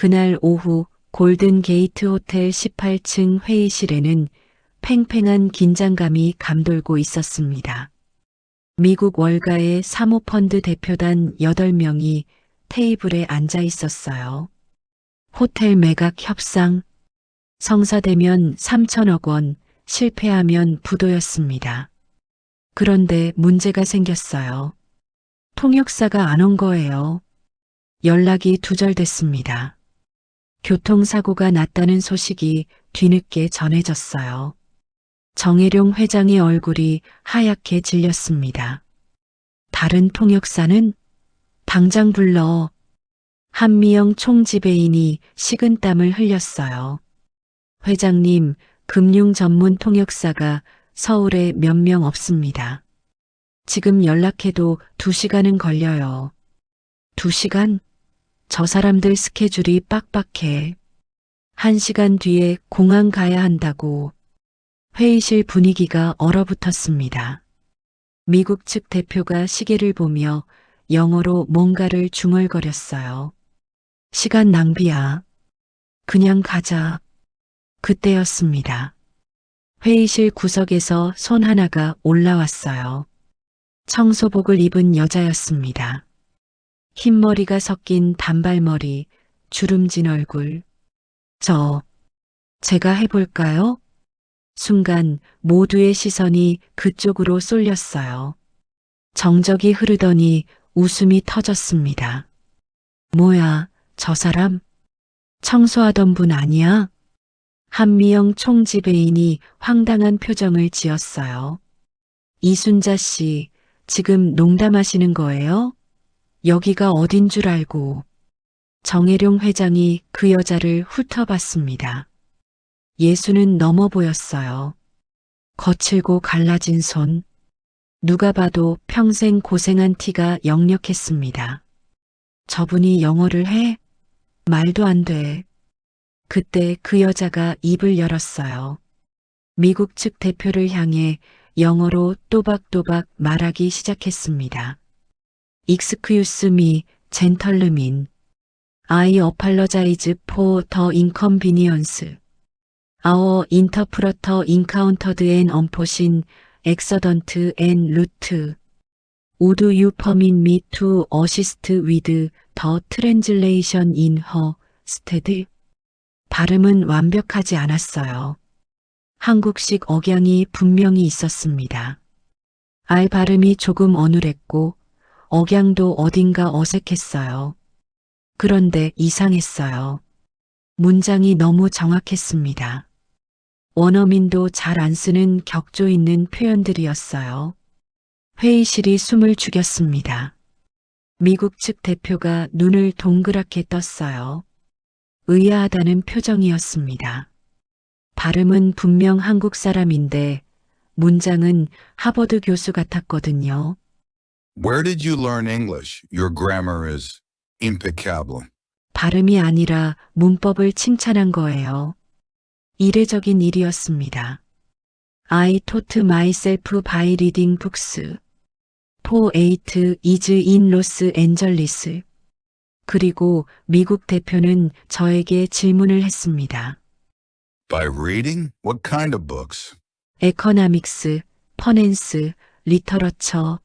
그날 오후 골든 게이트 호텔 18층 회의실에는 팽팽한 긴장감이 감돌고 있었습니다. 미국 월가의 사모펀드 대표단 8명이 테이블에 앉아 있었어요. 호텔 매각 협상, 성사되면 3천억 원, 실패하면 부도였습니다. 그런데 문제가 생겼어요. 통역사가 안 온 거예요. 연락이 두절됐습니다. 교통사고가 났다는 소식이 뒤늦게 전해졌어요. 정혜룡 회장의 얼굴이 하얗게 질렸습니다. 다른 통역사는 당장 불러. 한미영 총지배인이 식은땀을 흘렸어요. 회장님, 금융 전문 통역사가 서울에 몇 명 없습니다. 지금 연락해도 2시간은 걸려요. 2시간? 저 사람들 스케줄이 빡빡해. 1시간 뒤에 공항 가야 한다고. 회의실 분위기가 얼어붙었습니다. 미국 측 대표가 시계를 보며 영어로 뭔가를 중얼거렸어요. 시간 낭비야. 그냥 가자. 그때였습니다. 회의실 구석에서 손 하나가 올라왔어요. 청소복을 입은 여자였습니다. 흰머리가 섞인 단발머리, 주름진 얼굴. 제가 해볼까요? 순간 모두의 시선이 그쪽으로 쏠렸어요. 정적이 흐르더니 웃음이 터졌습니다. 뭐야, 저 사람? 청소하던 분 아니야? 한미영 총지배인이 황당한 표정을 지었어요. 이순자 씨, 지금 농담하시는 거예요? 여기가 어딘 줄 알고. 정혜룡 회장이 그 여자를 훑어봤습니다. 예수는 넘어 보였어요. 거칠고 갈라진 손. 누가 봐도 평생 고생한 티가 역력했습니다. 저분이 영어를 해? 말도 안 돼. 그때 그 여자가 입을 열었어요. 미국 측 대표를 향해 영어로 또박또박 말하기 시작했습니다. Excuse me, gentlemen. I apologize for the inconvenience. Our interpreter encountered an unforeseen accident en route. Would you permit me to assist with the translation in her stead? 발음은 완벽하지 않았어요. 한국식 억양이 분명히 있었습니다. 알 발음이 조금 어눌했고 억양도 어딘가 어색했어요. 그런데 이상했어요. 문장이 너무 정확했습니다. 원어민도 잘 안 쓰는 격조 있는 표현들이었어요. 회의실이 숨을 죽였습니다. 미국 측 대표가 눈을 동그랗게 떴어요. 의아하다는 표정이었습니다. 발음은 분명 한국 사람인데 문장은 하버드 교수 같았거든요. Where did you learn English? Your grammar is impeccable. 발음이 아니라 문법을 칭찬한 거예요. 이례적인 일이었습니다. I taught myself by reading books. For 8 is in Los Angeles. 그리고 미국 대표는 저에게 질문을 했습니다. By reading? What kind of books? 에코노믹스, 퍼낸스, 리터러처.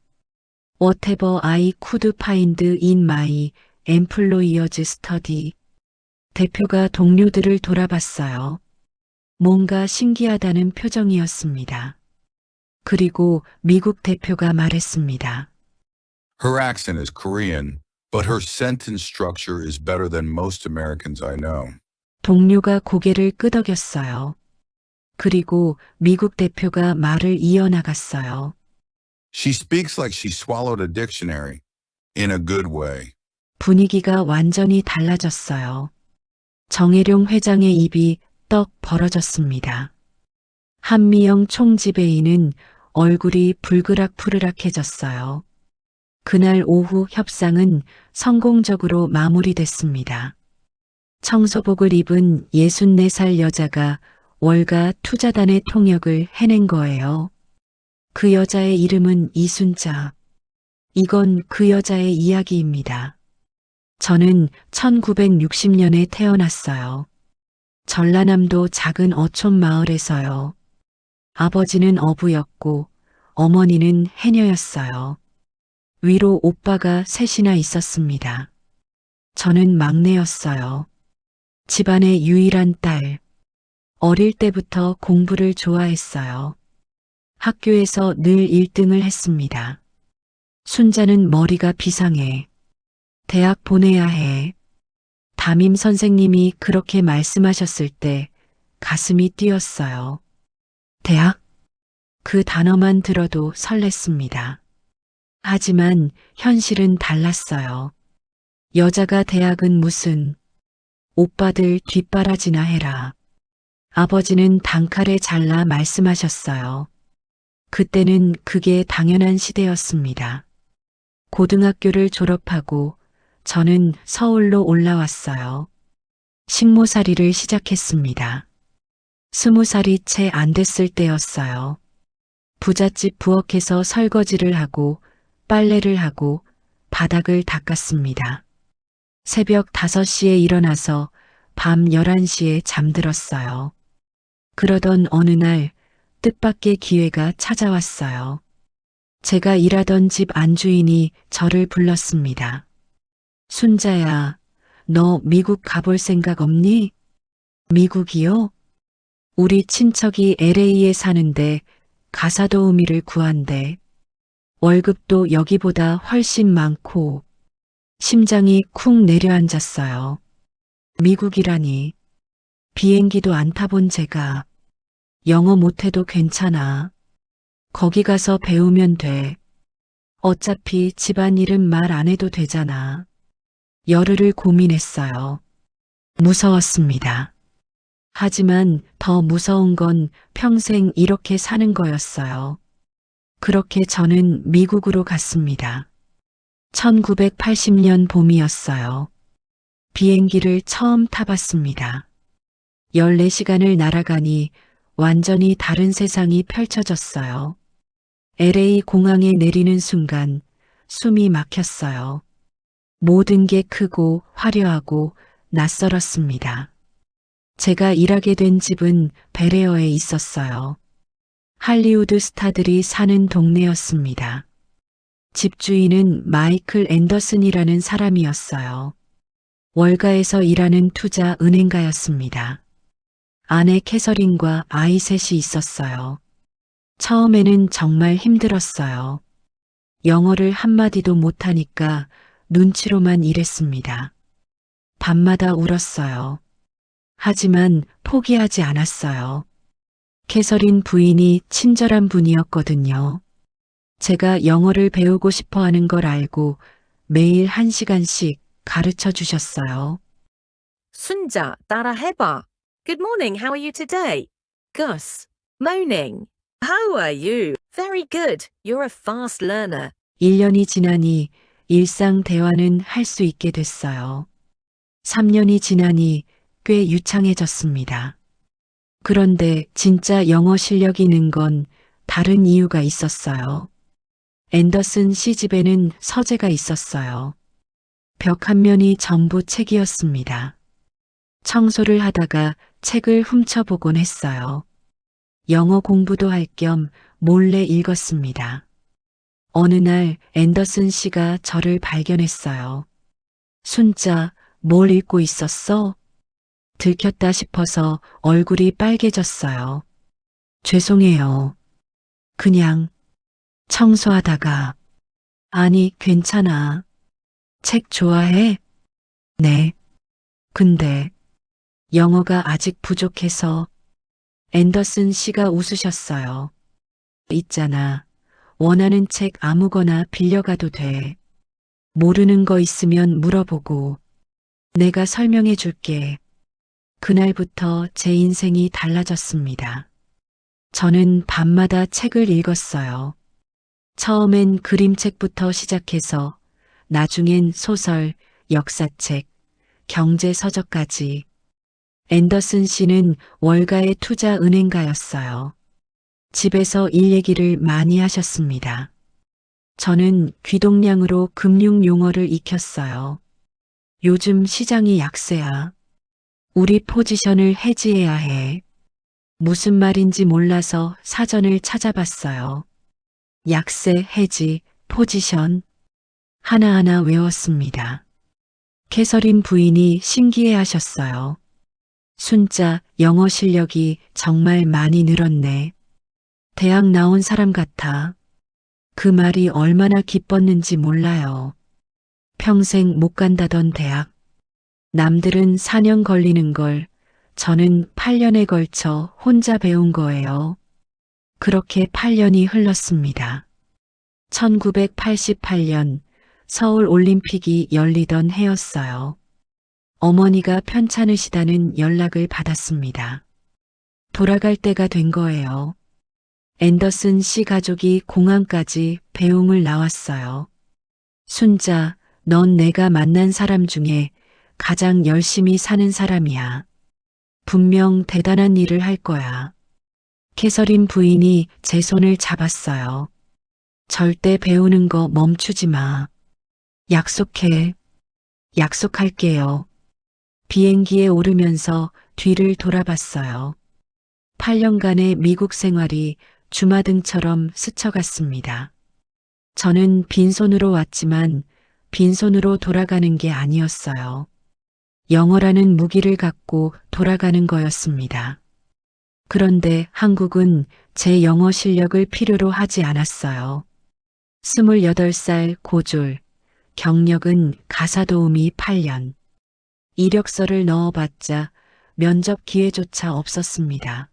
Whatever I could find in my employer's study. 대표가 동료들을 돌아봤어요. 뭔가 신기하다는 표정이었습니다. 그리고 미국 대표가 말했습니다. Her accent is Korean, but her sentence structure is better than most Americans I know. 동료가 고개를 끄덕였어요. 그리고 미국 대표가 말을 이어나갔어요. She speaks like she swallowed a dictionary, in a good way. 분위기가 완전히 달라졌어요. 정혜룡 회장의 입이 떡 벌어졌습니다. 한미영 총지배인은 얼굴이 불그락푸르락해졌어요. 그날 오후 협상은 성공적으로 마무리됐습니다. 청소복을 입은 64살 여자가 월가 투자단의 통역을 해낸 거예요. 그 여자의 이름은 이순자. 이건 그 여자의 이야기입니다. 저는 1960년에 태어났어요. 전라남도 작은 어촌 마을에서요. 아버지는 어부였고 어머니는 해녀였어요. 위로 오빠가 셋이나 있었습니다. 저는 막내였어요. 집안의 유일한 딸. 어릴 때부터 공부를 좋아했어요. 학교에서 늘 1등을 했습니다. 순자는 머리가 비상해. 대학 보내야 해. 담임 선생님이 그렇게 말씀하셨을 때 가슴이 뛰었어요. 대학? 그 단어만 들어도 설렜습니다. 하지만 현실은 달랐어요. 여자가 대학은 무슨, 오빠들 뒷바라지나 해라. 아버지는 단칼에 잘라 말씀하셨어요. 그때는 그게 당연한 시대였습니다. 고등학교를 졸업하고 저는 서울로 올라왔어요. 식모살이를 시작했습니다. 20살이 채 안 됐을 때였어요. 부잣집 부엌에서 설거지를 하고 빨래를 하고 바닥을 닦았습니다. 새벽 5시에 일어나서 밤 11시에 잠들었어요. 그러던 어느 날 뜻밖의 기회가 찾아왔어요. 제가 일하던 집 안주인이 저를 불렀습니다. 순자야, 너 미국 가볼 생각 없니? 미국이요? 우리 친척이 LA에 사는데 가사 도우미를 구한대. 월급도 여기보다 훨씬 많고 심장이 쿵 내려앉았어요. 미국이라니. 비행기도 안 타본 제가 영어 못해도 괜찮아. 거기 가서 배우면 돼. 어차피 집안일은 말 안 해도 되잖아. 열흘을 고민했어요. 무서웠습니다. 하지만 더 무서운 건 평생 이렇게 사는 거였어요. 그렇게 저는 미국으로 갔습니다. 1980년 봄이었어요. 비행기를 처음 타봤습니다. 14시간을 날아가니 완전히 다른 세상이 펼쳐졌어요. LA 공항에 내리는 순간 숨이 막혔어요. 모든 게 크고 화려하고 낯설었습니다. 제가 일하게 된 집은 베레어에 있었어요. 할리우드 스타들이 사는 동네였습니다. 집주인은 마이클 앤더슨이라는 사람이었어요. 월가에서 일하는 투자 은행가였습니다. 아내 캐서린과 아이 셋이 있었어요. 처음에는 정말 힘들었어요. 영어를 한마디도 못하니까 눈치로만 일했습니다. 밤마다 울었어요. 하지만 포기하지 않았어요. 캐서린 부인이 친절한 분이었거든요. 제가 영어를 배우고 싶어 하는 걸 알고 매일 1시간씩 가르쳐 주셨어요. 순자, 따라해봐. Good morning, how are you today? Gus, moaning. How are you? Very good. You're a fast learner. 1년이 지나니 일상 대화는 할 수 있게 됐어요. 3년이 지나니 꽤 유창해졌습니다. 그런데 진짜 영어 실력이 는 건 다른 이유가 있었어요. 앤더슨 씨 집에는 서재가 있었어요. 벽 한 면이 전부 책이었습니다. 청소를 하다가 책을 훔쳐보곤 했어요. 영어 공부도 할 겸 몰래 읽었습니다. 어느 날 앤더슨 씨가 저를 발견했어요. 순자, 뭘 읽고 있었어? 들켰다 싶어서 얼굴이 빨개졌어요. 죄송해요. 그냥 청소하다가. 아니, 괜찮아. 책 좋아해? 네. 근데 영어가 아직 부족해서. 앤더슨 씨가 웃으셨어요. 있잖아. 원하는 책 아무거나 빌려가도 돼. 모르는 거 있으면 물어보고. 내가 설명해 줄게. 그날부터 제 인생이 달라졌습니다. 저는 밤마다 책을 읽었어요. 처음엔 그림책부터 시작해서 나중엔 소설, 역사책, 경제서적까지. 앤더슨 씨는 월가의 투자 은행가였어요. 집에서 일 얘기를 많이 하셨습니다. 저는 귀동냥으로 금융 용어를 익혔어요. 요즘 시장이 약세야. 우리 포지션을 해지해야 해. 무슨 말인지 몰라서 사전을 찾아봤어요. 약세, 해지, 포지션. 하나하나 외웠습니다. 캐서린 부인이 신기해 하셨어요. 순자, 영어 실력이 정말 많이 늘었네. 대학 나온 사람 같아. 그 말이 얼마나 기뻤는지 몰라요. 평생 못 간다던 대학. 남들은 4년 걸리는 걸 저는 8년에 걸쳐 혼자 배운 거예요. 그렇게 8년이 흘렀습니다. 1988년 서울 올림픽이 열리던 해였어요. 어머니가 편찮으시다는 연락을 받았습니다. 돌아갈 때가 된 거예요. 앤더슨 씨 가족이 공항까지 배웅을 나왔어요. 순자, 넌 내가 만난 사람 중에 가장 열심히 사는 사람이야. 분명 대단한 일을 할 거야. 캐서린 부인이 제 손을 잡았어요. 절대 배우는 거 멈추지 마. 약속해. 약속할게요. 비행기에 오르면서 뒤를 돌아봤어요. 8년간의 미국 생활이 주마등처럼 스쳐갔습니다. 저는 빈손으로 왔지만 빈손으로 돌아가는 게 아니었어요. 영어라는 무기를 갖고 돌아가는 거였습니다. 그런데 한국은 제 영어 실력을 필요로 하지 않았어요. 28살 고졸, 경력은 가사 도우미 8년. 이력서를 넣어봤자 면접 기회조차 없었습니다.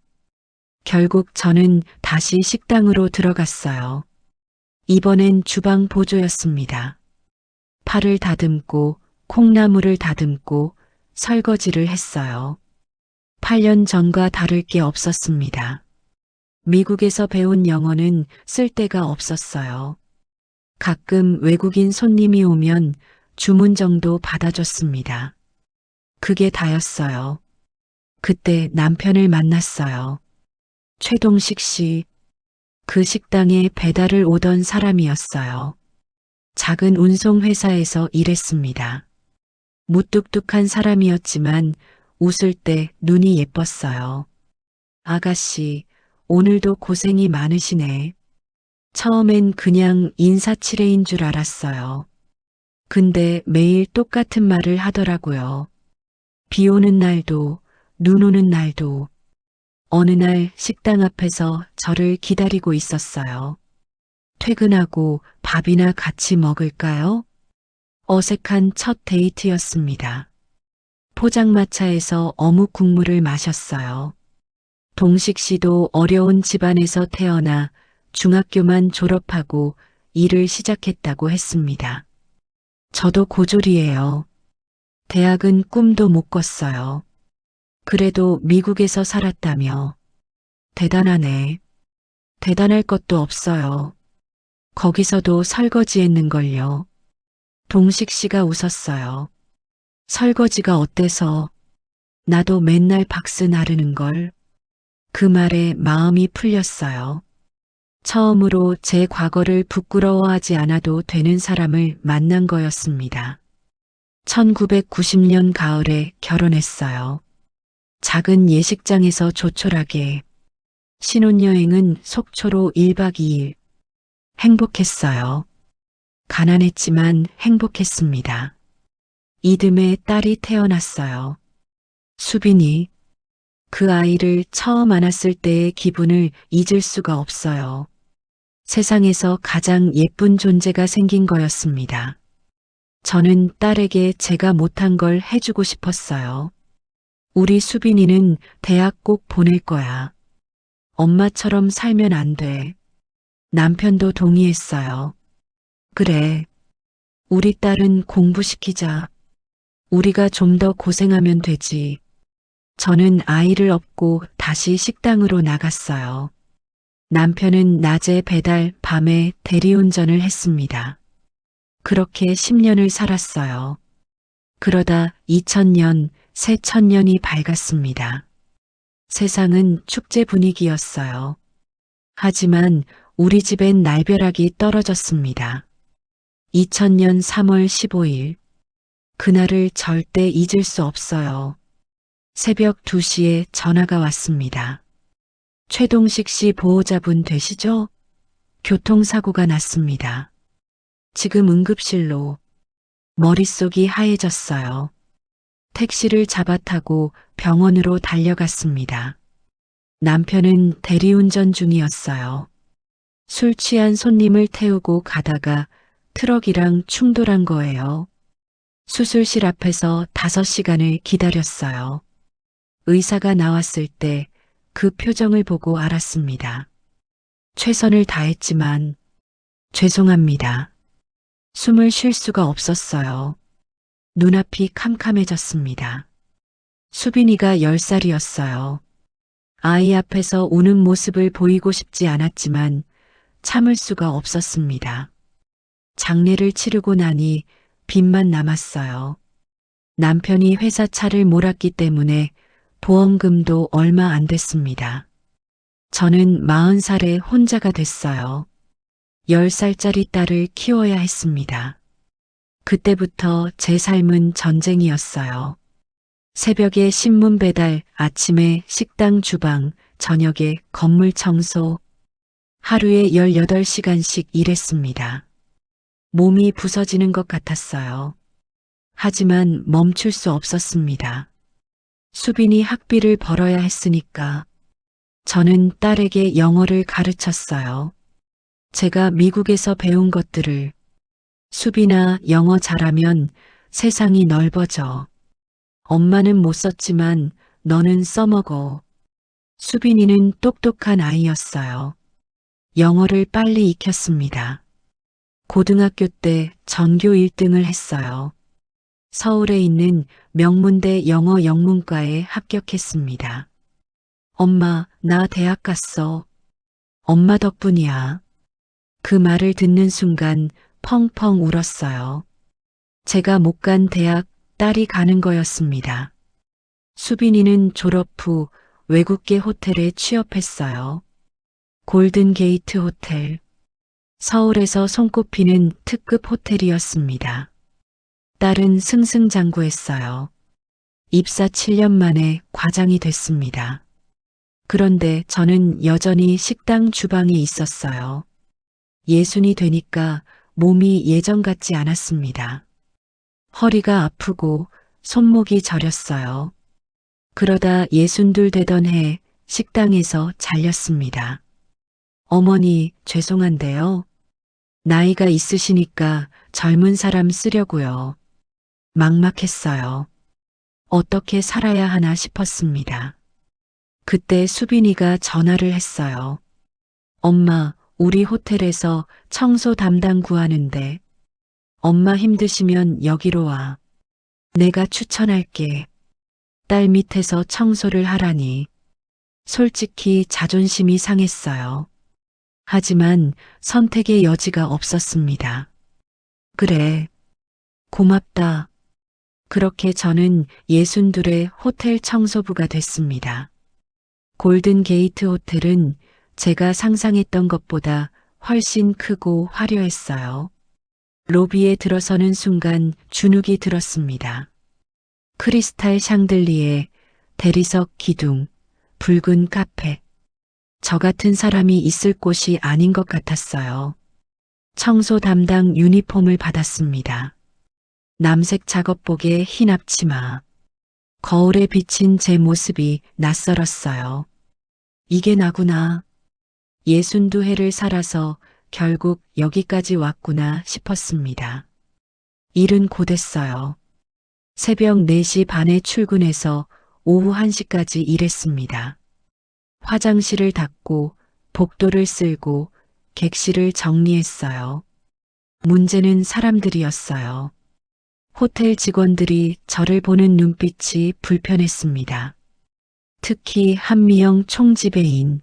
결국 저는 다시 식당으로 들어갔어요. 이번엔 주방 보조였습니다. 파를 다듬고 콩나물을 다듬고 설거지를 했어요. 8년 전과 다를 게 없었습니다. 미국에서 배운 영어는 쓸데가 없었어요. 가끔 외국인 손님이 오면 주문 정도 받아줬습니다. 그게 다였어요. 그때 남편을 만났어요. 최동식 씨, 그 식당에 배달을 오던 사람이었어요. 작은 운송회사에서 일했습니다. 무뚝뚝한 사람이었지만 웃을 때 눈이 예뻤어요. 아가씨, 오늘도 고생이 많으시네. 처음엔 그냥 인사치레인 줄 알았어요. 근데 매일 똑같은 말을 하더라고요. 비 오는 날도, 눈 오는 날도. 어느 날 식당 앞에서 저를 기다리고 있었어요. 퇴근하고 밥이나 같이 먹을까요? 어색한 첫 데이트였습니다. 포장마차에서 어묵 국물을 마셨어요. 동식 씨도 어려운 집안에서 태어나 중학교만 졸업하고 일을 시작했다고 했습니다. 저도 고졸이에요. 대학은 꿈도 못 꿨어요. 그래도 미국에서 살았다며. 대단하네. 대단할 것도 없어요. 거기서도 설거지했는걸요. 동식 씨가 웃었어요. 설거지가 어때서? 나도 맨날 박스 나르는걸. 그 말에 마음이 풀렸어요. 처음으로 제 과거를 부끄러워하지 않아도 되는 사람을 만난 거였습니다. 1990년 가을에 결혼했어요. 작은 예식장에서 조촐하게. 신혼여행은 속초로 1박 2일. 행복했어요. 가난했지만 행복했습니다. 이듬해 딸이 태어났어요. 수빈이. 그 아이를 처음 안았을 때의 기분을 잊을 수가 없어요. 세상에서 가장 예쁜 존재가 생긴 거였습니다. 저는 딸에게 제가 못한 걸 해주고 싶었어요. 우리 수빈이는 대학 꼭 보낼 거야. 엄마처럼 살면 안 돼. 남편도 동의했어요. 그래. 우리 딸은 공부시키자. 우리가 좀 더 고생하면 되지. 저는 아이를 업고 다시 식당으로 나갔어요. 남편은 낮에 배달, 밤에 대리운전을 했습니다. 그렇게 10년을 살았어요. 그러다 2000년, 새 천년이 밝았습니다. 세상은 축제 분위기였어요. 하지만 우리 집엔 날벼락이 떨어졌습니다. 2000년 3월 15일. 그날을 절대 잊을 수 없어요. 새벽 2시에 전화가 왔습니다. 최동식 씨 보호자분 되시죠? 교통사고가 났습니다. 지금 응급실로. 머릿속이 하얘졌어요. 택시를 잡아 타고 병원으로 달려갔습니다. 남편은 대리운전 중이었어요. 술 취한 손님을 태우고 가다가 트럭이랑 충돌한 거예요. 수술실 앞에서 5시간을 기다렸어요. 의사가 나왔을 때 그 표정을 보고 알았습니다. 최선을 다했지만 죄송합니다. 숨을 쉴 수가 없었어요. 눈앞이 캄캄해졌습니다. 수빈이가 10살이었어요. 아이 앞에서 우는 모습을 보이고 싶지 않았지만 참을 수가 없었습니다. 장례를 치르고 나니 빚만 남았어요. 남편이 회사 차를 몰았기 때문에 보험금도 얼마 안 됐습니다. 저는 40살에 혼자가 됐어요. 10살짜리 딸을 키워야 했습니다. 그때부터 제 삶은 전쟁이었어요. 새벽에 신문 배달, 아침에 식당 주방, 저녁에 건물 청소, 하루에 18시간씩 일했습니다. 몸이 부서지는 것 같았어요. 하지만 멈출 수 없었습니다. 수빈이 학비를 벌어야 했으니까 저는 딸에게 영어를 가르쳤어요. 제가 미국에서 배운 것들을. 수빈아, 영어 잘하면 세상이 넓어져. 엄마는 못 썼지만 너는 써먹어. 수빈이는 똑똑한 아이였어요. 영어를 빨리 익혔습니다. 고등학교 때 전교 1등을 했어요. 서울에 있는 명문대 영어 영문과에 합격했습니다. 엄마, 나 대학 갔어. 엄마 덕분이야. 그 말을 듣는 순간 펑펑 울었어요. 제가 못 간 대학 딸이 가는 거였습니다. 수빈이는 졸업 후 외국계 호텔에 취업했어요. 골든 게이트 호텔. 서울에서 손꼽히는 특급 호텔이었습니다. 딸은 승승장구했어요. 입사 7년 만에 과장이 됐습니다. 그런데 저는 여전히 식당 주방에 있었어요. 60이 되니까 몸이 예전 같지 않았습니다. 허리가 아프고 손목이 저렸어요. 그러다 62 되던 해 식당에서 잘렸습니다. 어머니, 죄송한데요. 나이가 있으시니까 젊은 사람 쓰려고요. 막막했어요. 어떻게 살아야 하나 싶었습니다. 그때 수빈이가 전화를 했어요. 엄마, 우리 호텔에서 청소 담당 구하는데 엄마 힘드시면 여기로 와. 내가 추천할게. 딸 밑에서 청소를 하라니. 솔직히 자존심이 상했어요. 하지만 선택의 여지가 없었습니다. 그래. 고맙다. 그렇게 저는 62의 호텔 청소부가 됐습니다. 골든 게이트 호텔은 제가 상상했던 것보다 훨씬 크고 화려했어요. 로비에 들어서는 순간 주눅이 들었습니다. 크리스탈 샹들리에, 대리석 기둥, 붉은 카페. 저 같은 사람이 있을 곳이 아닌 것 같았어요. 청소 담당 유니폼을 받았습니다. 남색 작업복에 흰 앞치마. 거울에 비친 제 모습이 낯설었어요. 이게 나구나. 62회를 살아서 결국 여기까지 왔구나 싶었습니다. 일은 곧했어요. 새벽 4시 반에 출근해서 오후 1시까지 일했습니다. 화장실을 닦고 복도를 쓸고 객실을 정리했어요. 문제는 사람들이었어요. 호텔 직원들이 저를 보는 눈빛이 불편했습니다. 특히 한미영 총지배인.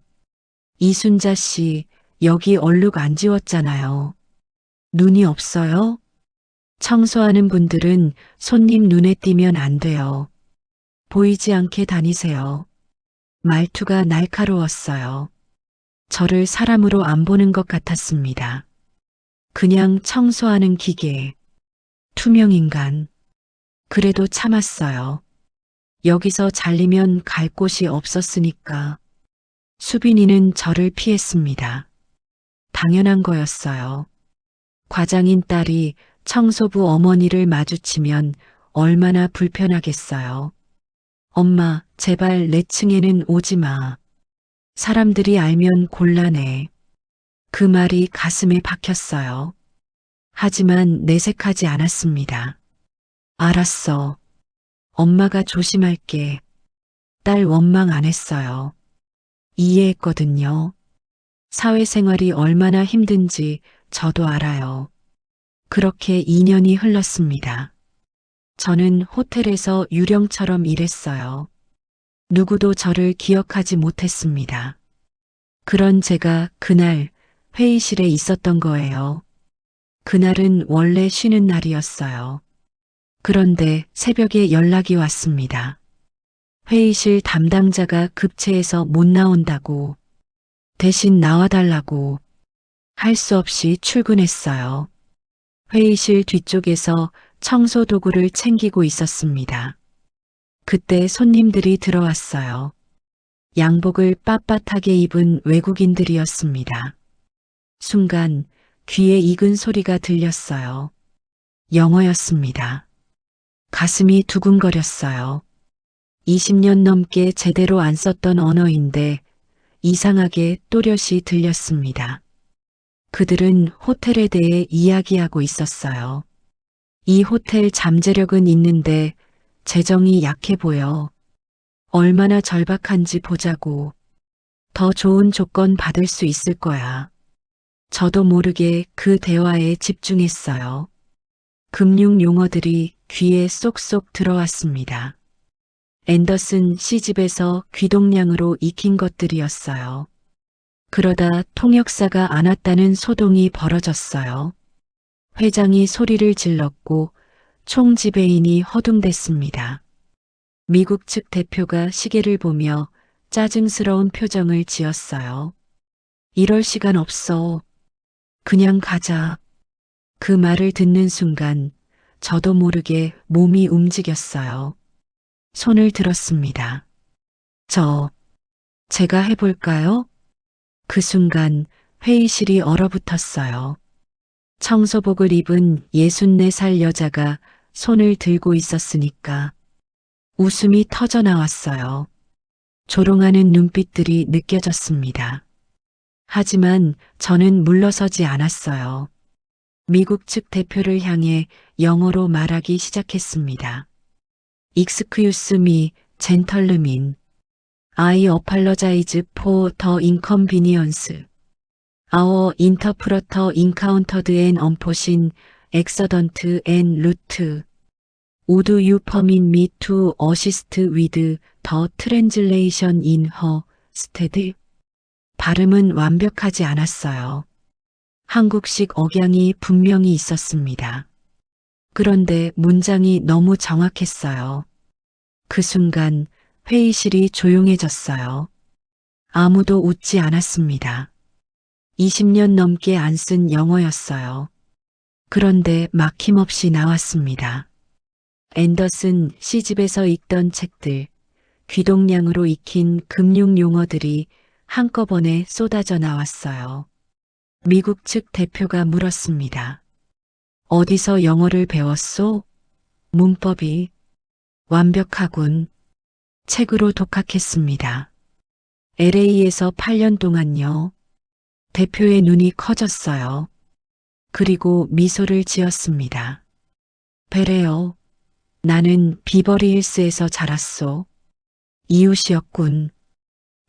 이순자 씨, 여기 얼룩 안 지웠잖아요. 눈이 없어요? 청소하는 분들은 손님 눈에 띄면 안 돼요. 보이지 않게 다니세요. 말투가 날카로웠어요. 저를 사람으로 안 보는 것 같았습니다. 그냥 청소하는 기계, 투명인간. 그래도 참았어요. 여기서 잘리면 갈 곳이 없었으니까. 수빈이는 저를 피했습니다. 당연한 거였어요. 과장인 딸이 청소부 어머니를 마주치면 얼마나 불편하겠어요. 엄마, 제발 내 층에는 오지 마. 사람들이 알면 곤란해. 그 말이 가슴에 박혔어요. 하지만 내색하지 않았습니다. 알았어. 엄마가 조심할게. 딸 원망 안 했어요. 이해했거든요. 사회생활이 얼마나 힘든지 저도 알아요. 그렇게 2년이 흘렀습니다. 저는 호텔에서 유령처럼 일했어요. 누구도 저를 기억하지 못했습니다. 그런 제가 그날 회의실에 있었던 거예요. 그날은 원래 쉬는 날이었어요. 그런데 새벽에 연락이 왔습니다. 회의실 담당자가 급체해서 못 나온다고, 대신 나와달라고. 할 수 없이 출근했어요. 회의실 뒤쪽에서 청소 도구를 챙기고 있었습니다. 그때 손님들이 들어왔어요. 양복을 빳빳하게 입은 외국인들이었습니다. 순간 귀에 익은 소리가 들렸어요. 영어였습니다. 가슴이 두근거렸어요. 20년 넘게 제대로 안 썼던 언어인데 이상하게 또렷이 들렸습니다. 그들은 호텔에 대해 이야기하고 있었어요. 이 호텔 잠재력은 있는데 재정이 약해 보여. 얼마나 절박한지 보자고. 더 좋은 조건 받을 수 있을 거야. 저도 모르게 그 대화에 집중했어요. 금융 용어들이 귀에 쏙쏙 들어왔습니다. 앤더슨 시집에서 귀동냥으로 익힌 것들이었어요. 그러다 통역사가 안 왔다는 소동이 벌어졌어요. 회장이 소리를 질렀고 총지배인이 허둥댔습니다. 미국 측 대표가 시계를 보며 짜증스러운 표정을 지었어요. 이럴 시간 없어. 그냥 가자. 그 말을 듣는 순간 저도 모르게 몸이 움직였어요. 손을 들었습니다. 제가 해볼까요? 그 순간 회의실이 얼어붙었어요. 청소복을 입은 64살 여자가 손을 들고 있었으니까 웃음이 터져 나왔어요. 조롱하는 눈빛들이 느껴졌습니다. 하지만 저는 물러서지 않았어요. 미국 측 대표를 향해 영어로 말하기 시작했습니다. Excuse me, gentlemen. I apologize for the inconvenience. Our interpreter encountered an unforeseen accident en route. Would you permit me to assist with the translation in her stead? 발음은 완벽하지 않았어요. 한국식 억양이 분명히 있었습니다. 그런데 문장이 너무 정확했어요. 그 순간 회의실이 조용해졌어요. 아무도 웃지 않았습니다. 20년 넘게 안 쓴 영어였어요. 그런데 막힘없이 나왔습니다. 앤더슨 시집에서 읽던 책들, 귀동냥으로 익힌 금융 용어들이 한꺼번에 쏟아져 나왔어요. 미국 측 대표가 물었습니다. 어디서 영어를 배웠소? 문법이 완벽하군. 책으로 독학했습니다. LA에서 8년 동안요. 대표의 눈이 커졌어요. 그리고 미소를 지었습니다. 베레어, 나는 비버리 힐스에서 자랐소. 이웃이었군.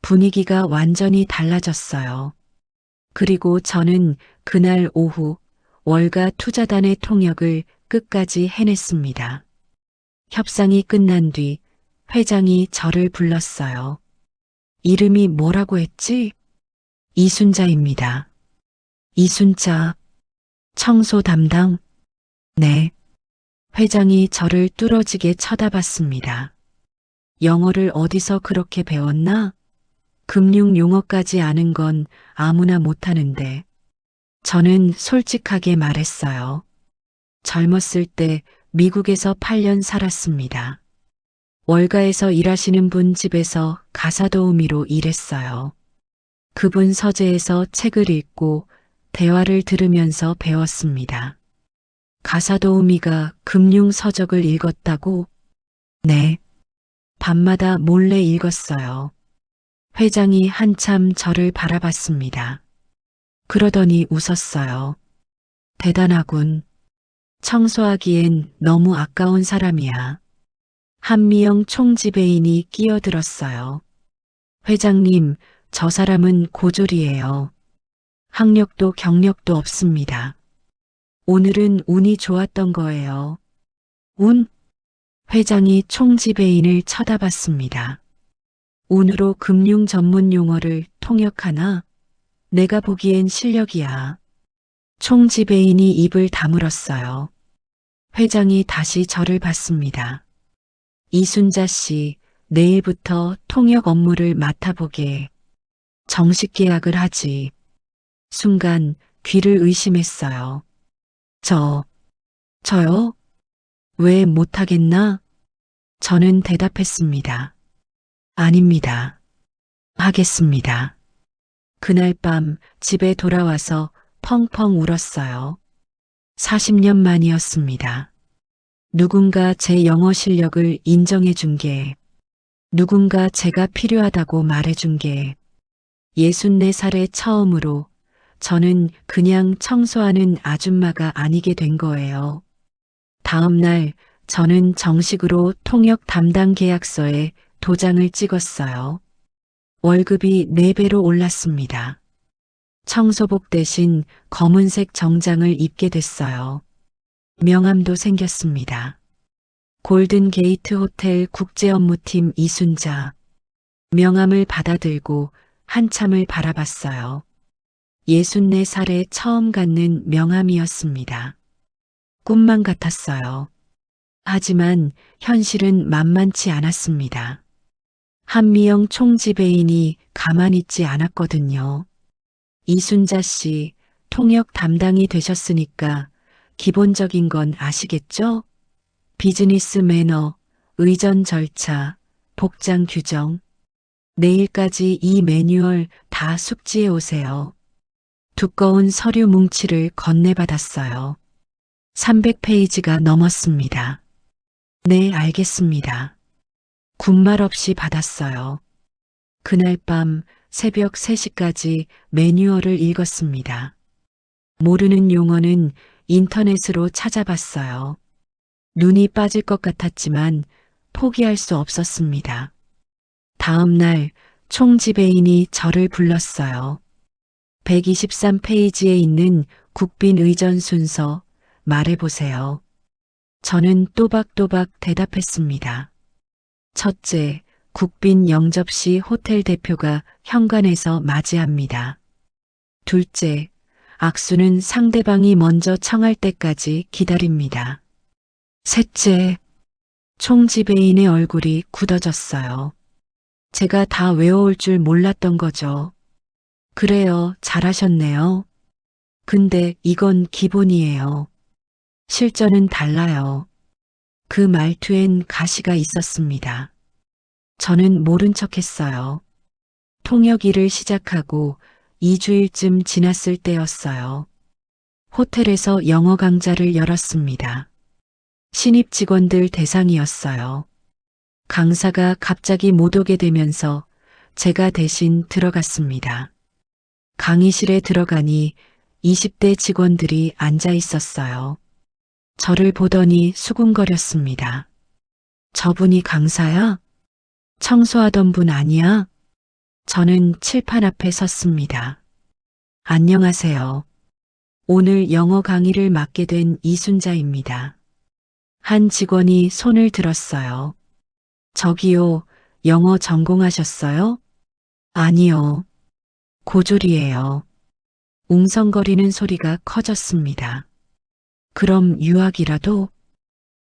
분위기가 완전히 달라졌어요. 그리고 저는 그날 오후 월가 투자단의 통역을 끝까지 해냈습니다. 협상이 끝난 뒤 회장이 저를 불렀어요. 이름이 뭐라고 했지? 이순자입니다. 이순자, 청소 담당? 네. 회장이 저를 뚫어지게 쳐다봤습니다. 영어를 어디서 그렇게 배웠나? 금융 용어까지 아는 건 아무나 못하는데. 저는 솔직하게 말했어요. 젊었을 때 미국에서 8년 살았습니다. 월가에서 일하시는 분 집에서 가사도우미로 일했어요. 그분 서재에서 책을 읽고 대화를 들으면서 배웠습니다. 가사도우미가 금융 서적을 읽었다고? 네. 밤마다 몰래 읽었어요. 회장이 한참 저를 바라봤습니다. 그러더니 웃었어요. 대단하군. 청소하기엔 너무 아까운 사람이야. 한미영 총지배인이 끼어들었어요. 회장님, 저 사람은 고졸이에요. 학력도 경력도 없습니다. 오늘은 운이 좋았던 거예요. 운? 회장이 총지배인을 쳐다봤습니다. 운으로 금융 전문 용어를 통역하나? 내가 보기엔 실력이야. 총지배인이 입을 다물었어요. 회장이 다시 저를 봤습니다. 이순자 씨, 내일부터 통역 업무를 맡아보게. 정식 계약을 하지. 순간 귀를 의심했어요. 저요? 왜 못하겠나? 저는 대답했습니다. 아닙니다. 하겠습니다. 그날 밤 집에 돌아와서 펑펑 울었어요. 40년 만이었습니다. 누군가 제 영어 실력을 인정해 준 게, 누군가 제가 필요하다고 말해 준 게, 64살에 처음으로 저는 그냥 청소하는 아줌마가 아니게 된 거예요. 다음 날 저는 정식으로 통역 담당 계약서에 도장을 찍었어요. 월급이 4배로 올랐습니다. 청소복 대신 검은색 정장을 입게 됐어요. 명함도 생겼습니다. 골든 게이트 호텔 국제업무팀 이순자. 명함을 받아들고 한참을 바라봤어요. 64살에 처음 갖는 명함이었습니다. 꿈만 같았어요. 하지만 현실은 만만치 않았습니다. 한미영 총지배인이 가만히 있지 않았거든요. 이순자 씨, 통역 담당이 되셨으니까 기본적인 건 아시겠죠? 비즈니스 매너, 의전 절차, 복장 규정. 내일까지 이 매뉴얼 다 숙지해 오세요. 두꺼운 서류 뭉치를 건네받았어요. 300페이지가 넘었습니다. 네, 알겠습니다. 군말 없이 받았어요. 그날 밤 새벽 3시까지 매뉴얼을 읽었습니다. 모르는 용어는 인터넷으로 찾아봤어요. 눈이 빠질 것 같았지만 포기할 수 없었습니다. 다음 날 총지배인이 저를 불렀어요. 123페이지에 있는 국빈 의전 순서 말해보세요. 저는 또박또박 대답했습니다. 첫째, 국빈 영접 시 호텔 대표가 현관에서 맞이합니다. 둘째, 악수는 상대방이 먼저 청할 때까지 기다립니다. 셋째, 총지배인의 얼굴이 굳어졌어요. 제가 다 외워올 줄 몰랐던 거죠. 그래요, 잘하셨네요. 근데 이건 기본이에요. 실전은 달라요. 그 말투엔 가시가 있었습니다. 저는 모른 척했어요. 통역 일을 시작하고 2주일쯤 지났을 때였어요. 호텔에서 영어 강좌를 열었습니다. 신입 직원들 대상이었어요. 강사가 갑자기 못 오게 되면서 제가 대신 들어갔습니다. 강의실에 들어가니 20대 직원들이 앉아 있었어요. 저를 보더니 수군거렸습니다. 저분이 강사야? 청소하던 분 아니야? 저는 칠판 앞에 섰습니다. 안녕하세요. 오늘 영어 강의를 맡게 된 이순자입니다. 한 직원이 손을 들었어요. 저기요, 영어 전공하셨어요? 아니요. 고졸이에요. 웅성거리는 소리가 커졌습니다. 그럼 유학이라도?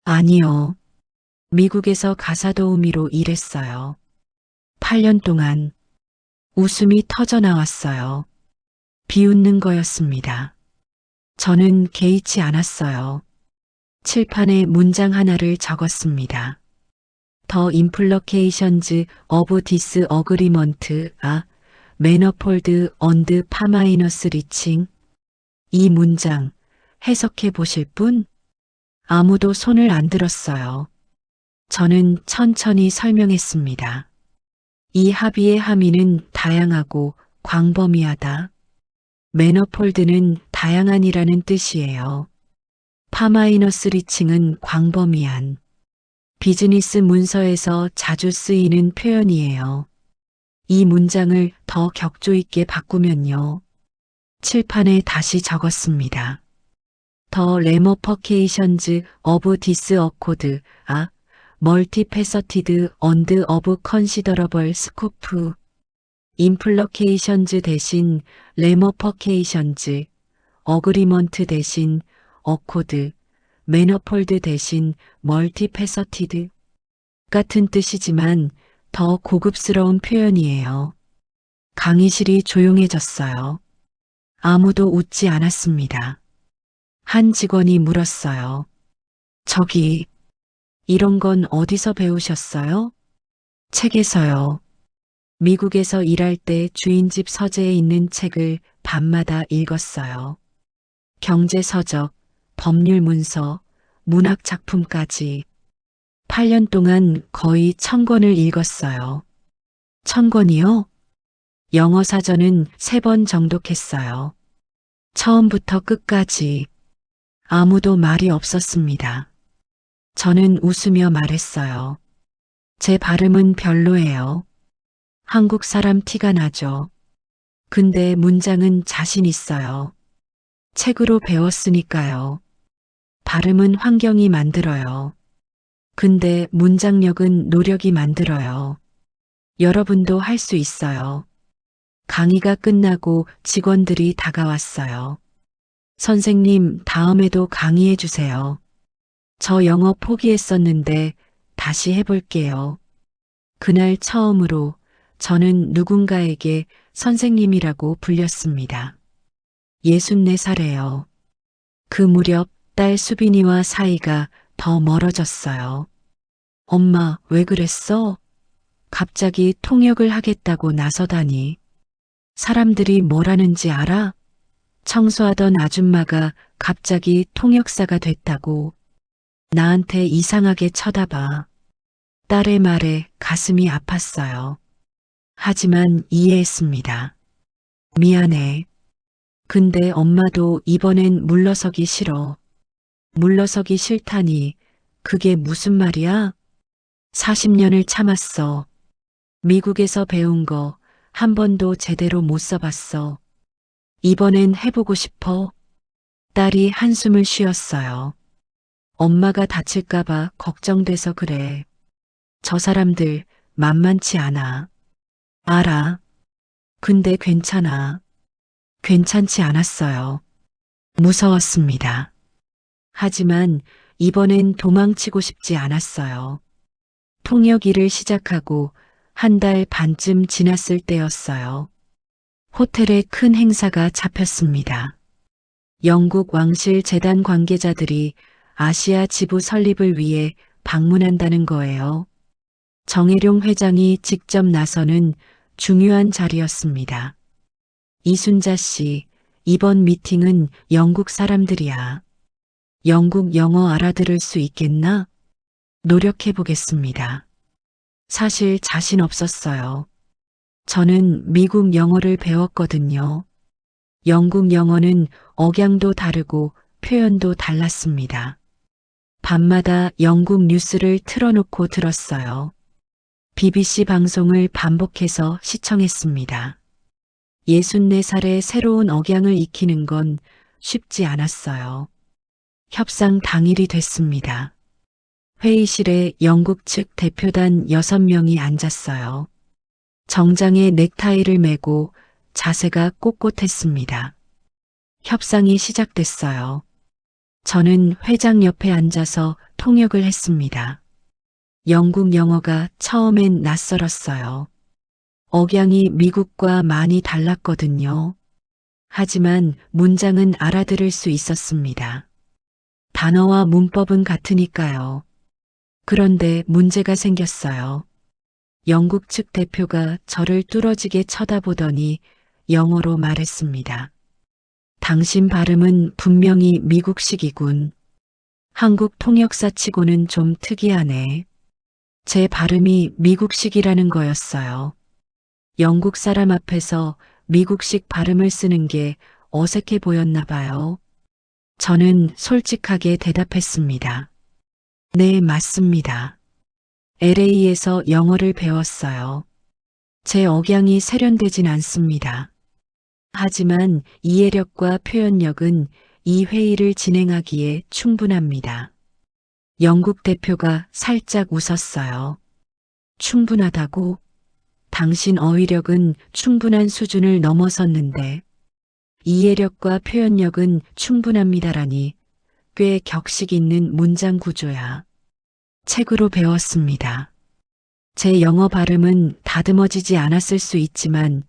아니요. 미국에서 가사도우미로 일했어요. 8년 동안. 웃음이 터져 나왔어요. 비웃는 거였습니다. 저는 개의치 않았어요. 칠판에 문장 하나를 적었습니다. The implications of this agreement are manifold and farminous reaching. 이 문장 해석해 보실 분? 아무도 손을 안 들었어요. 저는 천천히 설명했습니다. 이 합의의 함의는 다양하고 광범위하다. 매너폴드는 다양한이라는 뜻이에요. 파마이너스 리칭은 광범위한. 비즈니스 문서에서 자주 쓰이는 표현이에요. 이 문장을 더 격조 있게 바꾸면요. 칠판에 다시 적었습니다. The ramifications of this accord are multifaceted and of considerable scope. implications 대신 ramifications, agreement 대신 accord, manifold 대신 multifaceted 같은 뜻이지만 더 고급스러운 표현이에요. 강의실이 조용해졌어요. 아무도 웃지 않았습니다. 한 직원이 물었어요. 저기, 이런 건 어디서 배우셨어요? 책에서요. 미국에서 일할 때 주인집 서재에 있는 책을 밤마다 읽었어요. 경제 서적, 법률 문서, 문학 작품까지 8년 동안 거의 1000권을 읽었어요. 1000권이요? 영어 사전은 3번 정독했어요. 처음부터 끝까지. 아무도 말이 없었습니다. 저는 웃으며 말했어요. 제 발음은 별로예요. 한국 사람 티가 나죠. 근데 문장은 자신 있어요. 책으로 배웠으니까요. 발음은 환경이 만들어요. 근데 문장력은 노력이 만들어요. 여러분도 할 수 있어요. 강의가 끝나고 직원들이 다가왔어요. 선생님, 다음에도 강의해 주세요. 저 영어 포기했었는데 다시 해볼게요. 그날 처음으로 저는 누군가에게 선생님이라고 불렸습니다. 64살에요. 그 무렵 딸 수빈이와 사이가 더 멀어졌어요. 엄마, 왜 그랬어? 갑자기 통역을 하겠다고 나서다니. 사람들이 뭐라는지 알아? 청소하던 아줌마가 갑자기 통역사가 됐다고. 나한테 이상하게 쳐다봐. 딸의 말에 가슴이 아팠어요. 하지만 이해했습니다. 미안해. 근데 엄마도 이번엔 물러서기 싫어. 물러서기 싫다니 그게 무슨 말이야? 40년을 참았어. 미국에서 배운 거 한 번도 제대로 못 써봤어. 이번엔 해보고 싶어. 딸이 한숨을 쉬었어요. 엄마가 다칠까봐 걱정돼서 그래. 저 사람들 만만치 않아. 알아. 근데 괜찮아. 괜찮지 않았어요. 무서웠습니다. 하지만 이번엔 도망치고 싶지 않았어요. 통역 일을 시작하고 1달 반쯤 지났을 때였어요. 호텔에 큰 행사가 잡혔습니다. 영국 왕실 재단 관계자들이 아시아 지부 설립을 위해 방문한다는 거예요. 정혜룡 회장이 직접 나서는 중요한 자리였습니다. 이순자 씨, 이번 미팅은 영국 사람들이야. 영국 영어 알아들을 수 있겠나? 노력해 보겠습니다. 사실 자신 없었어요. 저는 미국 영어를 배웠거든요. 영국 영어는 억양도 다르고 표현도 달랐습니다. 밤마다 영국 뉴스를 틀어놓고 들었어요. BBC 방송을 반복해서 시청했습니다. 64살의 새로운 억양을 익히는 건 쉽지 않았어요. 협상 당일이 됐습니다. 회의실에 영국 측 대표단 6명이 앉았어요. 정장에 넥타이를 매고 자세가 꼿꼿했습니다. 협상이 시작됐어요. 저는 회장 옆에 앉아서 통역을 했습니다. 영국 영어가 처음엔 낯설었어요. 억양이 미국과 많이 달랐거든요. 하지만 문장은 알아들을 수 있었습니다. 단어와 문법은 같으니까요. 그런데 문제가 생겼어요. 영국 측 대표가 저를 뚫어지게 쳐다보더니 영어로 말했습니다. 당신 발음은 분명히 미국식이군. 한국 통역사 치고는 좀 특이하네. 제 발음이 미국식이라는 거였어요. 영국 사람 앞에서 미국식 발음을 쓰는 게 어색해 보였나 봐요. 저는 솔직하게 대답했습니다. 네, 맞습니다. LA에서 영어를 배웠어요. 제 억양이 세련되진 않습니다. 하지만 이해력과 표현력은 이 회의를 진행하기에 충분합니다. 영국 대표가 살짝 웃었어요. 충분하다고? 당신 어휘력은 충분한 수준을 넘어섰는데 이해력과 표현력은 충분합니다라니 꽤 격식 있는 문장 구조야. 책으로 배웠습니다. 제 영어 발음은 다듬어지지 않았을 수 있지만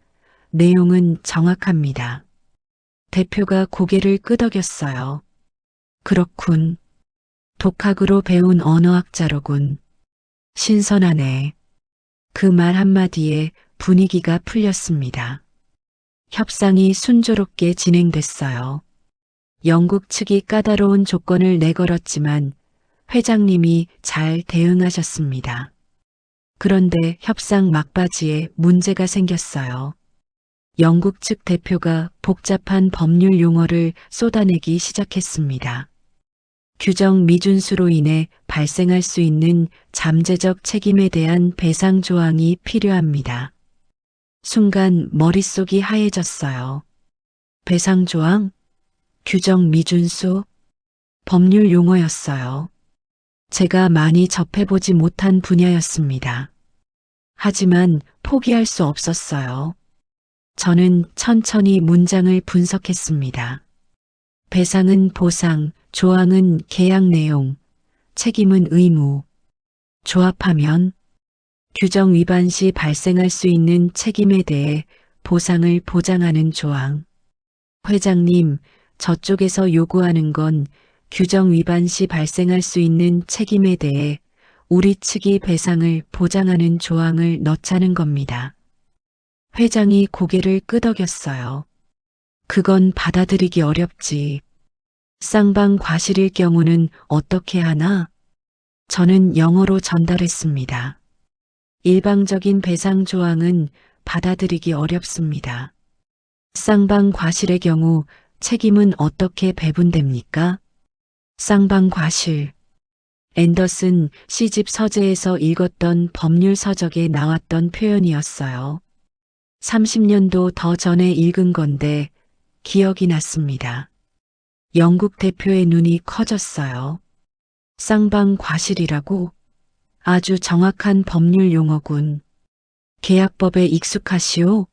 내용은 정확합니다. 대표가 고개를 끄덕였어요. 그렇군. 독학으로 배운 언어학자로군. 신선하네. 그 말 한마디에 분위기가 풀렸습니다. 협상이 순조롭게 진행됐어요. 영국 측이 까다로운 조건을 내걸었지만 회장님이 잘 대응하셨습니다. 그런데 협상 막바지에 문제가 생겼어요. 영국 측 대표가 복잡한 법률 용어를 쏟아내기 시작했습니다. 규정 미준수로 인해 발생할 수 있는 잠재적 책임에 대한 배상 조항이 필요합니다. 순간 머릿속이 하얘졌어요. 배상 조항? 규정 미준수? 법률 용어였어요. 제가 많이 접해보지 못한 분야였습니다. 하지만 포기할 수 없었어요. 저는 천천히 문장을 분석했습니다. 배상은 보상, 조항은 계약 내용, 책임은 의무. 조합하면 규정 위반 시 발생할 수 있는 책임에 대해 보상을 보장하는 조항. 회장님, 저쪽에서 요구하는 건 규정 위반 시 발생할 수 있는 책임에 대해 우리 측이 배상을 보장하는 조항을 넣자는 겁니다. 회장이 고개를 끄덕였어요. 그건 받아들이기 어렵지. 쌍방 과실일 경우는 어떻게 하나? 저는 영어로 전달했습니다. 일방적인 배상 조항은 받아들이기 어렵습니다. 쌍방 과실의 경우 책임은 어떻게 배분됩니까? 쌍방 과실. 앤더슨 시집 서재에서 읽었던 법률 서적에 나왔던 표현이었어요. 30년도 더 전에 읽은 건데 기억이 났습니다. 영국 대표의 눈이 커졌어요. 쌍방 과실이라고? 아주 정확한 법률 용어군. 계약법에 익숙하시오?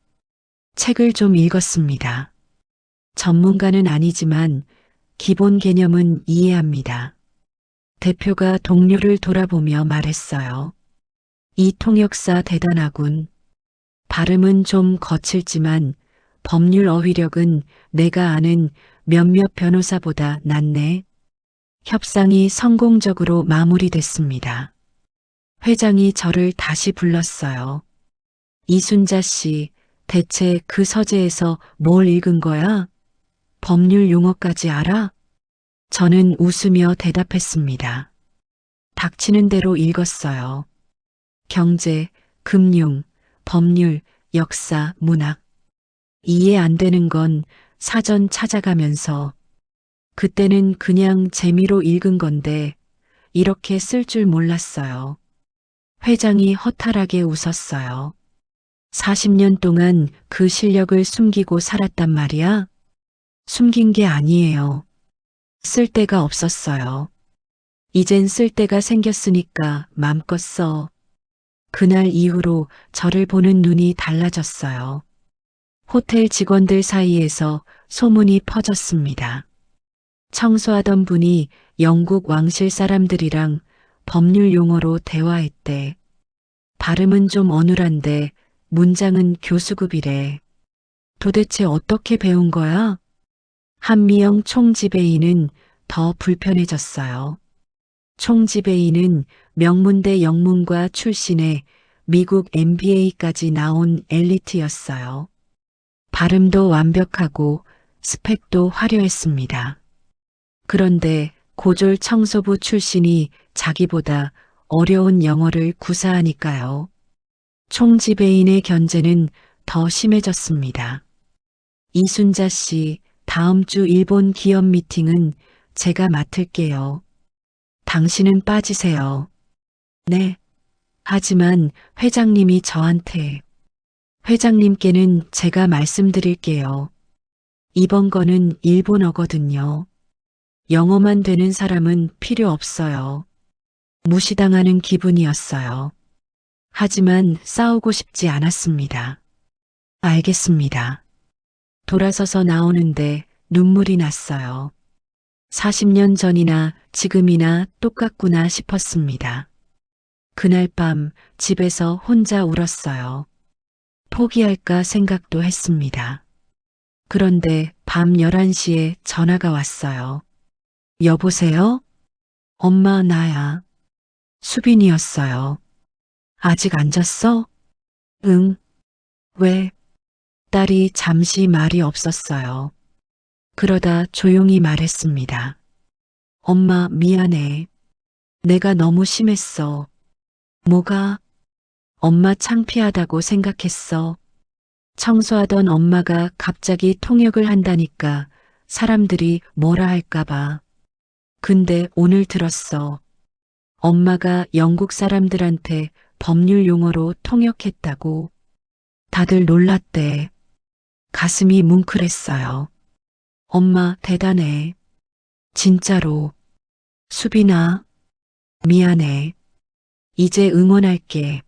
책을 좀 읽었습니다. 전문가는 아니지만 기본 개념은 이해합니다. 대표가 동료를 돌아보며 말했어요. 이 통역사 대단하군. 발음은 좀 거칠지만 법률 어휘력은 내가 아는 몇몇 변호사보다 낫네. 협상이 성공적으로 마무리됐습니다. 회장이 저를 다시 불렀어요. 이순자 씨, 대체 그 서재에서 뭘 읽은 거야? 법률 용어까지 알아? 저는 웃으며 대답했습니다. 닥치는 대로 읽었어요. 경제, 금융, 법률, 역사, 문학. 이해 안 되는 건 사전 찾아가면서 그때는 그냥 재미로 읽은 건데 이렇게 쓸 줄 몰랐어요. 회장이 허탈하게 웃었어요. 40년 동안 그 실력을 숨기고 살았단 말이야? 숨긴 게 아니에요. 쓸 데가 없었어요. 이젠 쓸 데가 생겼으니까 맘껏 써. 그날 이후로 저를 보는 눈이 달라졌어요. 호텔 직원들 사이에서 소문이 퍼졌습니다. 청소하던 분이 영국 왕실 사람들이랑 법률 용어로 대화했대. 발음은 좀 어눌한데 문장은 교수급이래. 도대체 어떻게 배운 거야? 한미영 총지배인은 더 불편해졌어요. 총지배인은 명문대 영문과 출신의 미국 MBA까지 나온 엘리트였어요. 발음도 완벽하고 스펙도 화려했습니다. 그런데 고졸 청소부 출신이 자기보다 어려운 영어를 구사하니까요. 총지배인의 견제는 더 심해졌습니다. 이순자 씨, 다음 주 일본 기업 미팅은 제가 맡을게요. 당신은 빠지세요. 네. 하지만 회장님이 저한테, 회장님께는 제가 말씀드릴게요. 이번 거는 일본어거든요. 영어만 되는 사람은 필요 없어요. 무시당하는 기분이었어요. 하지만 싸우고 싶지 않았습니다. 알겠습니다. 돌아서서 나오는데 눈물이 났어요. 40년 전이나 지금이나 똑같구나 싶었습니다. 그날 밤 집에서 혼자 울었어요. 포기할까 생각도 했습니다. 그런데 밤 11시에 전화가 왔어요. 여보세요? 엄마, 나야. 수빈이었어요. 아직 안 잤어? 응. 왜? 딸이 잠시 말이 없었어요. 그러다 조용히 말했습니다. 엄마, 미안해. 내가 너무 심했어. 뭐가? 엄마 창피하다고 생각했어. 청소하던 엄마가 갑자기 통역을 한다니까 사람들이 뭐라 할까봐. 근데 오늘 들었어. 엄마가 영국 사람들한테 법률 용어로 통역했다고. 다들 놀랐대. 가슴이 뭉클했어요. 엄마 대단해. 진짜로. 수빈아, 미안해. 이제 응원할게.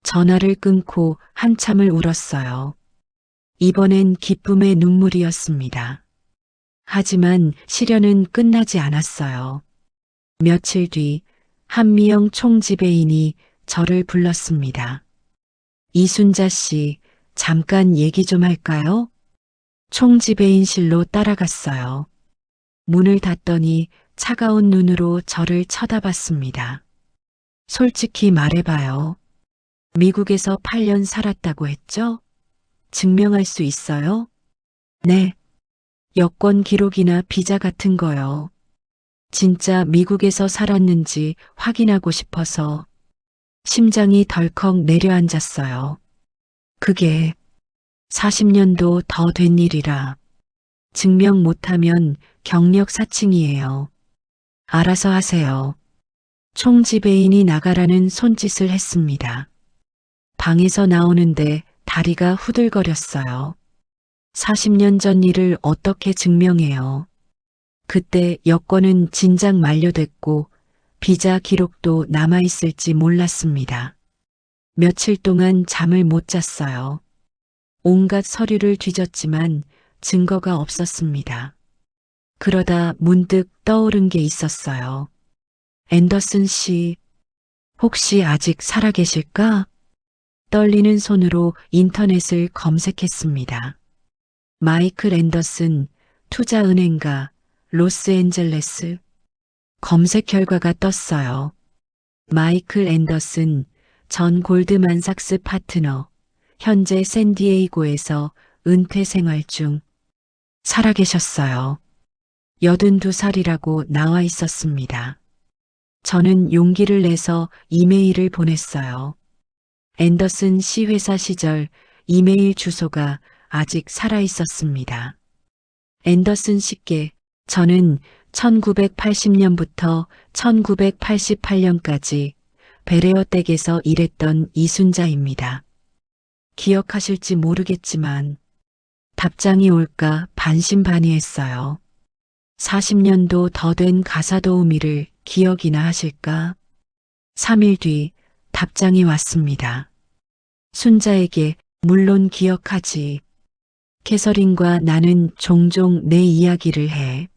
전화를 끊고 한참을 울었어요. 이번엔 기쁨의 눈물이었습니다. 하지만 시련은 끝나지 않았어요. 며칠 뒤 한미영 총지배인이 저를 불렀습니다. 이순자 씨, 잠깐 얘기 좀 할까요? 총지배인실로 따라갔어요. 문을 닫더니 차가운 눈으로 저를 쳐다봤습니다. 솔직히 말해봐요. 미국에서 8년 살았다고 했죠? 증명할 수 있어요? 네. 여권 기록이나 비자 같은 거요. 진짜 미국에서 살았는지 확인하고 싶어서 심장이 덜컥 내려앉았어요. 그게 40년도 더 된 일이라 증명 못하면 경력 사칭이에요. 알아서 하세요. 총지배인이 나가라는 손짓을 했습니다. 방에서 나오는데 다리가 후들거렸어요. 40년 전 일을 어떻게 증명해요? 그때 여권은 진작 만료됐고 비자 기록도 남아있을지 몰랐습니다. 며칠 동안 잠을 못 잤어요. 온갖 서류를 뒤졌지만 증거가 없었습니다. 그러다 문득 떠오른 게 있었어요. 앤더슨 씨, 혹시 아직 살아계실까? 떨리는 손으로 인터넷을 검색했습니다. 마이클 앤더슨, 투자은행가, 로스앤젤레스. 검색 결과가 떴어요. 마이클 앤더슨, 전 골드만삭스 파트너, 현재 샌디에이고에서 은퇴 생활 중. 살아계셨어요. 82살이라고 나와 있었습니다. 저는 용기를 내서 이메일을 보냈어요. 앤더슨 씨 회사 시절 이메일 주소가 아직 살아 있었습니다. 앤더슨 씨께 저는 1980년부터 1988년까지 베레어 댁에서 일했던 이순자입니다. 기억하실지 모르겠지만 답장이 올까 반신반의했어요. 40년도 더 된 가사도우미를 기억이나 하실까? 3일 뒤 답장이 왔습니다. 순자에게 물론 기억하지. 캐서린과 나는 종종 내 이야기를 해.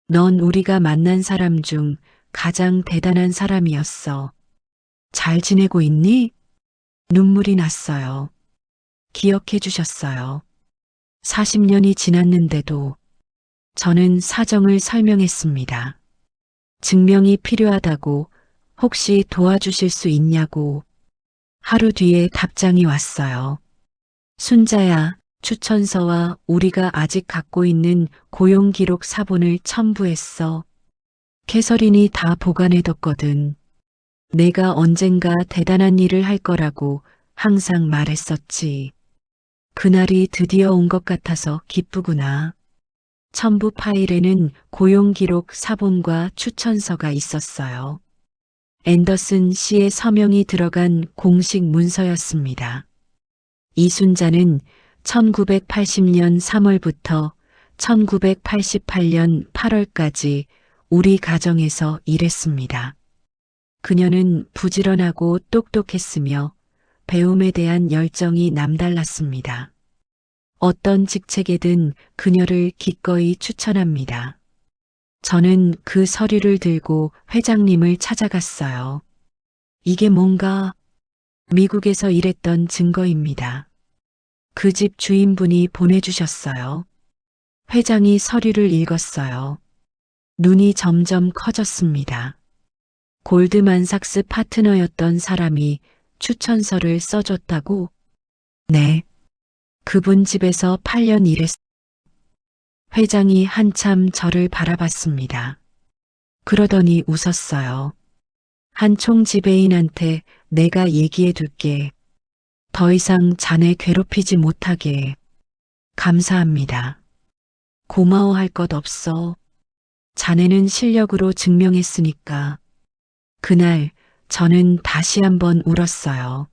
넌 우리가 만난 사람 중 가장 대단한 사람이었어. 잘 지내고 있니? 눈물이 났어요. 기억해 주셨어요. 40년이 지났는데도 저는 사정을 설명했습니다. 증명이 필요하다고, 혹시 도와주실 수 있냐고. 하루 뒤에 답장이 왔어요. 순자야, 추천서와 우리가 아직 갖고 있는 고용기록 사본을 첨부했어. 캐서린이 다 보관해뒀거든. 내가 언젠가 대단한 일을 할 거라고 항상 말했었지. 그날이 드디어 온 것 같아서 기쁘구나. 첨부 파일에는 고용기록 사본과 추천서가 있었어요. 앤더슨 씨의 서명이 들어간 공식 문서였습니다. 이순자는 1980년 3월부터 1988년 8월까지 우리 가정에서 일했습니다. 그녀는 부지런하고 똑똑했으며 배움에 대한 열정이 남달랐습니다. 어떤 직책에든 그녀를 기꺼이 추천합니다. 저는 그 서류를 들고 회장님을 찾아갔어요. 이게 뭔가 미국에서 일했던 증거입니다. 그 집 주인분이 보내주셨어요. 회장이 서류를 읽었어요. 눈이 점점 커졌습니다. 골드만삭스 파트너였던 사람이 추천서를 써줬다고? 네. 그분 집에서 8년 일했. 회장이 한참 저를 바라봤습니다. 그러더니 웃었어요. 한 총지배인한테 내가 얘기해 둘게. 더 이상 자네 괴롭히지 못하게. 감사합니다. 고마워할 것 없어. 자네는 실력으로 증명했으니까. 그날 저는 다시 한번 울었어요.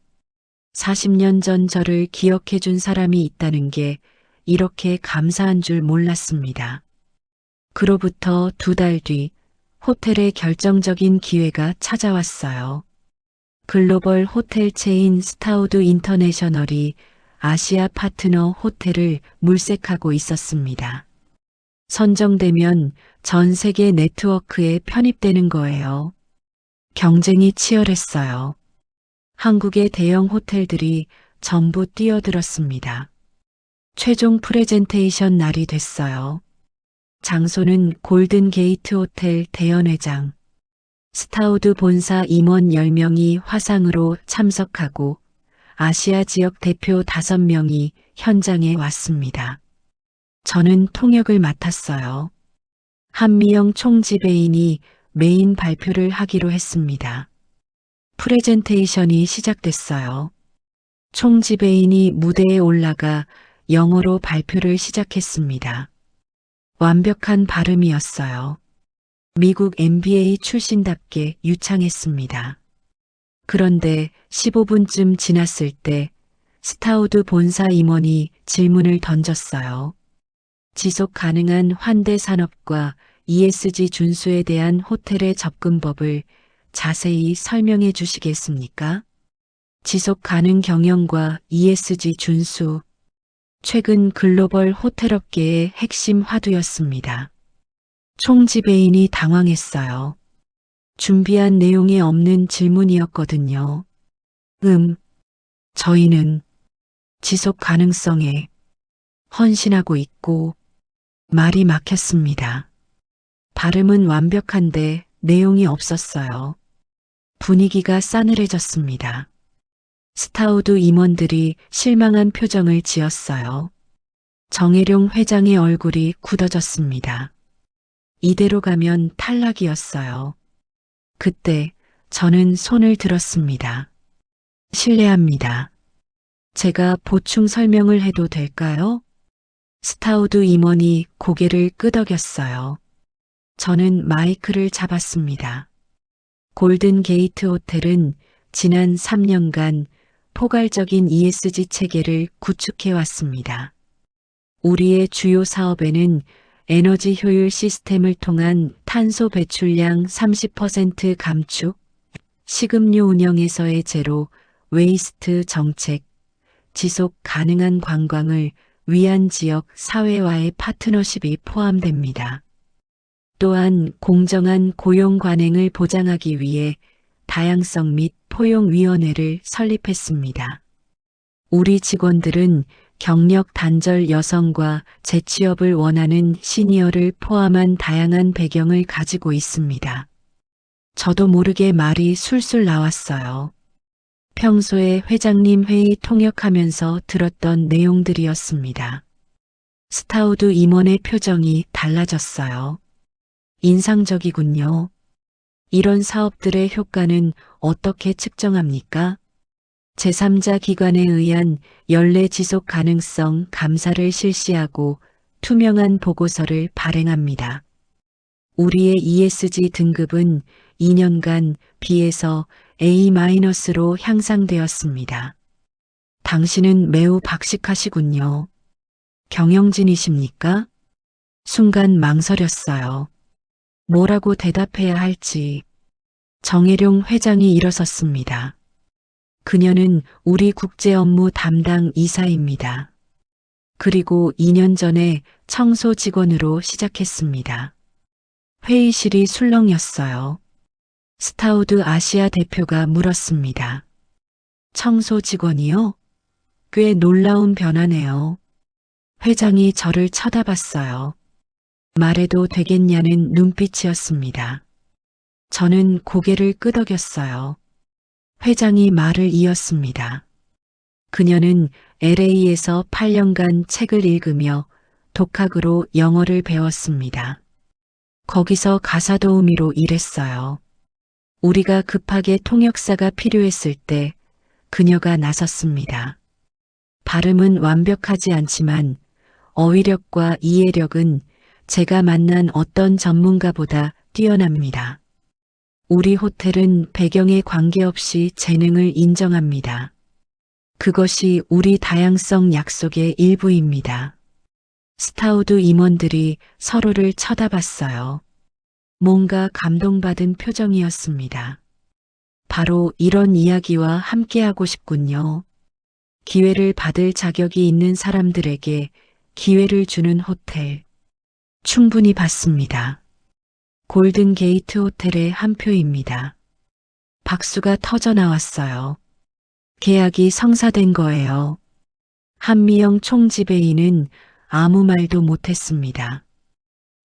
40년 전 저를 기억해 준 사람이 있다는 게 이렇게 감사한 줄 몰랐습니다. 그로부터 2달 뒤 호텔에 결정적인 기회가 찾아왔어요. 글로벌 호텔 체인 스타우드 인터내셔널이 아시아 파트너 호텔을 물색하고 있었습니다. 선정되면 전 세계 네트워크에 편입되는 거예요. 경쟁이 치열했어요. 한국의 대형 호텔들이 전부 뛰어들었습니다. 최종 프레젠테이션 날이 됐어요. 장소는 골든 게이트 호텔 대연회장. 스타우드 본사 임원 10명이 화상으로 참석하고 아시아 지역 대표 5명이 현장에 왔습니다. 저는 통역을 맡았어요. 한미영 총지배인이 메인 발표를 하기로 했습니다. 프레젠테이션이 시작됐어요. 총지배인이 무대에 올라가 영어로 발표를 시작했습니다. 완벽한 발음이었어요. 미국 MBA 출신답게 유창했습니다. 그런데 15분쯤 지났을 때 스타우드 본사 임원이 질문을 던졌어요. 지속 가능한 환대 산업과 ESG 준수에 대한 호텔의 접근법을 자세히 설명해 주시겠습니까? 지속 가능 경영과 ESG 준수. 최근 글로벌 호텔업계의 핵심 화두였습니다. 총지배인이 당황했어요. 준비한 내용이 없는 질문이었거든요. 저희는 지속 가능성에 헌신하고 있고. 말이 막혔습니다. 발음은 완벽한데 내용이 없었어요. 분위기가 싸늘해졌습니다. 스타우드 임원들이 실망한 표정을 지었어요. 정혜룡 회장의 얼굴이 굳어졌습니다. 이대로 가면 탈락이었어요. 그때 저는 손을 들었습니다. 실례합니다. 제가 보충 설명을 해도 될까요? 스타우드 임원이 고개를 끄덕였어요. 저는 마이크를 잡았습니다. 골든 게이트 호텔은 지난 3년간 포괄적인 ESG 체계를 구축해 왔습니다. 우리의 주요 사업에는 에너지 효율 시스템을 통한 탄소 배출량 30% 감축, 식음료 운영에서의 제로 웨이스트 정책, 지속 가능한 관광을 위한 지역 사회와의 파트너십이 포함됩니다. 또한 공정한 고용 관행을 보장하기 위해 다양성 및 포용위원회를 설립했습니다. 우리 직원들은 경력 단절 여성과 재취업을 원하는 시니어를 포함한 다양한 배경을 가지고 있습니다. 저도 모르게 말이 술술 나왔어요. 평소에 회장님 회의 통역하면서 들었던 내용들이었습니다. 스타우드 임원의 표정이 달라졌어요. 인상적이군요. 이런 사업들의 효과는 어떻게 측정합니까? 제3자 기관에 의한 연례 지속 가능성 감사를 실시하고 투명한 보고서를 발행합니다. 우리의 ESG 등급은 2년간 B에서 A-로 향상되었습니다. 당신은 매우 박식하시군요. 경영진이십니까? 순간 망설였어요. 뭐라고 대답해야 할지. 정혜룡 회장이 일어섰습니다. 그녀는 우리 국제 업무 담당 이사입니다. 그리고 2년 전에 청소 직원으로 시작했습니다. 회의실이 술렁였어요. 스타우드 아시아 대표가 물었습니다. 청소 직원이요? 꽤 놀라운 변화네요. 회장이 저를 쳐다봤어요. 말해도 되겠냐는 눈빛이었습니다. 저는 고개를 끄덕였어요. 회장이 말을 이었습니다. 그녀는 LA에서 8년간 책을 읽으며 독학으로 영어를 배웠습니다. 거기서 가사 도우미로 일했어요. 우리가 급하게 통역사가 필요했을 때 그녀가 나섰습니다. 발음은 완벽하지 않지만 어휘력과 이해력은 제가 만난 어떤 전문가보다 뛰어납니다. 우리 호텔은 배경에 관계없이 재능을 인정합니다. 그것이 우리 다양성 약속의 일부입니다. 스타우드 임원들이 서로를 쳐다봤어요. 뭔가 감동받은 표정이었습니다. 바로 이런 이야기와 함께하고 싶군요. 기회를 받을 자격이 있는 사람들에게 기회를 주는 호텔. 충분히 받습니다. 골든 게이트 호텔의 한 표입니다. 박수가 터져 나왔어요. 계약이 성사된 거예요. 한미영 총지배인은 아무 말도 못했습니다.